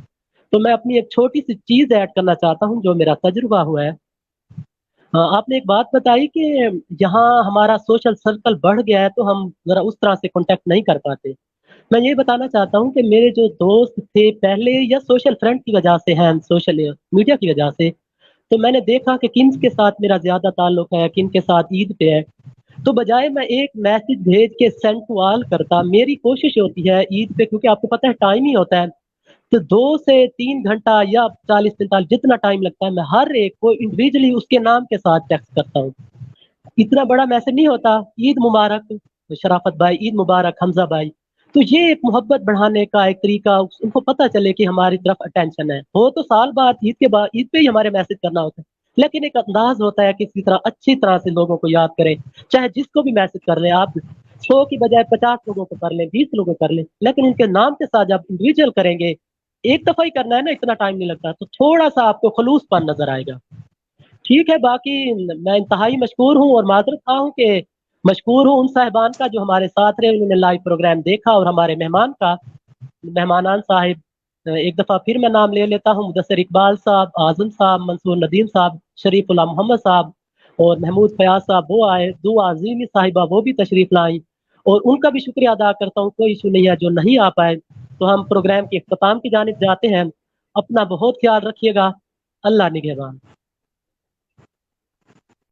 तो मैं अपनी एक छोटी सी चीज़ ऐड करना चाहता हूँ जो मेरा तजुर्बा हुआ है। आपने एक बात बताई कि यहाँ हमारा सोशल सर्कल बढ़ गया है तो हम ज़रा उस तरह से कॉन्टैक्ट नहीं कर पाते। मैं ये बताना चाहता हूँ कि मेरे जो दोस्त थे पहले या सोशल फ्रंट की वजह से हैं, सोशल मीडिया की वजह से, तो मैंने देखा कि किन के साथ मेरा ज़्यादा ताल्लुक है, किन के साथ ईद पे है। तो बजाय मैं एक मैसेज भेज के सेंड टू ऑल करता, मेरी कोशिश होती है ईद पे, क्योंकि आपको पता है टाइम ही होता है, तो 2 से 3 घंटा या 40-45 जितना टाइम लगता है, मैं हर एक को इंडिविजुअली उसके नाम के साथ टेक्स्ट करता हूँ। इतना बड़ा मैसेज नहीं होता, ईद मुबारक शराफत भाई, ईद मुबारक हमजा भाई। तो ये एक मोहब्बत बढ़ाने का एक तरीका, उनको पता चले कि हमारी तरफ अटेंशन है। हो तो साल बाद ईद पे ही हमारे मैसेज करना होता है, लेकिन एक अंदाज होता है किसी तरह अच्छी तरह से लोगों को याद करें, चाहे जिसको भी मैसेज कर लें आप, 100 की बजाय 50 लोगों को कर लें, 20 लोगों को कर लें, लेकिन उनके नाम के साथ जब इंडिविजुअल करेंगे, एक दफा ही करना है ना, इतना टाइम नहीं लगता, तो थोड़ा सा आपको खलूसपन नजर आएगा। ठीक है, बाकी मैं इंतहाई मशकूर हूँ और माजरत खा हूँ कि मशकूर हूँ उन साहिबान का जो हमारे साथ रहे, उन्होंने लाइव प्रोग्राम देखा, और हमारे मेहमान का, मेहमानान साहिब, एक दफ़ा फिर मैं नाम ले लेता हूँ, मुदस्सिर इकबाल साहब, आज़म साहब, मंसूर नदीम साहब, शरीफुल्लाह मोहम्मद साहब और महमूद फयाज साहब वो आए, दो आज़ीमी साहिबा वो भी तशरीफ़ लाई, और उनका भी शुक्रिया अदा करता हूँ, कोई इशू नहीं है जो नहीं आ पाए। तो हम प्रोग्राम के इख्तिताम की जानिब जाते हैं। अपना बहुत ख्याल रखिएगा, अल्लाह निगहबान।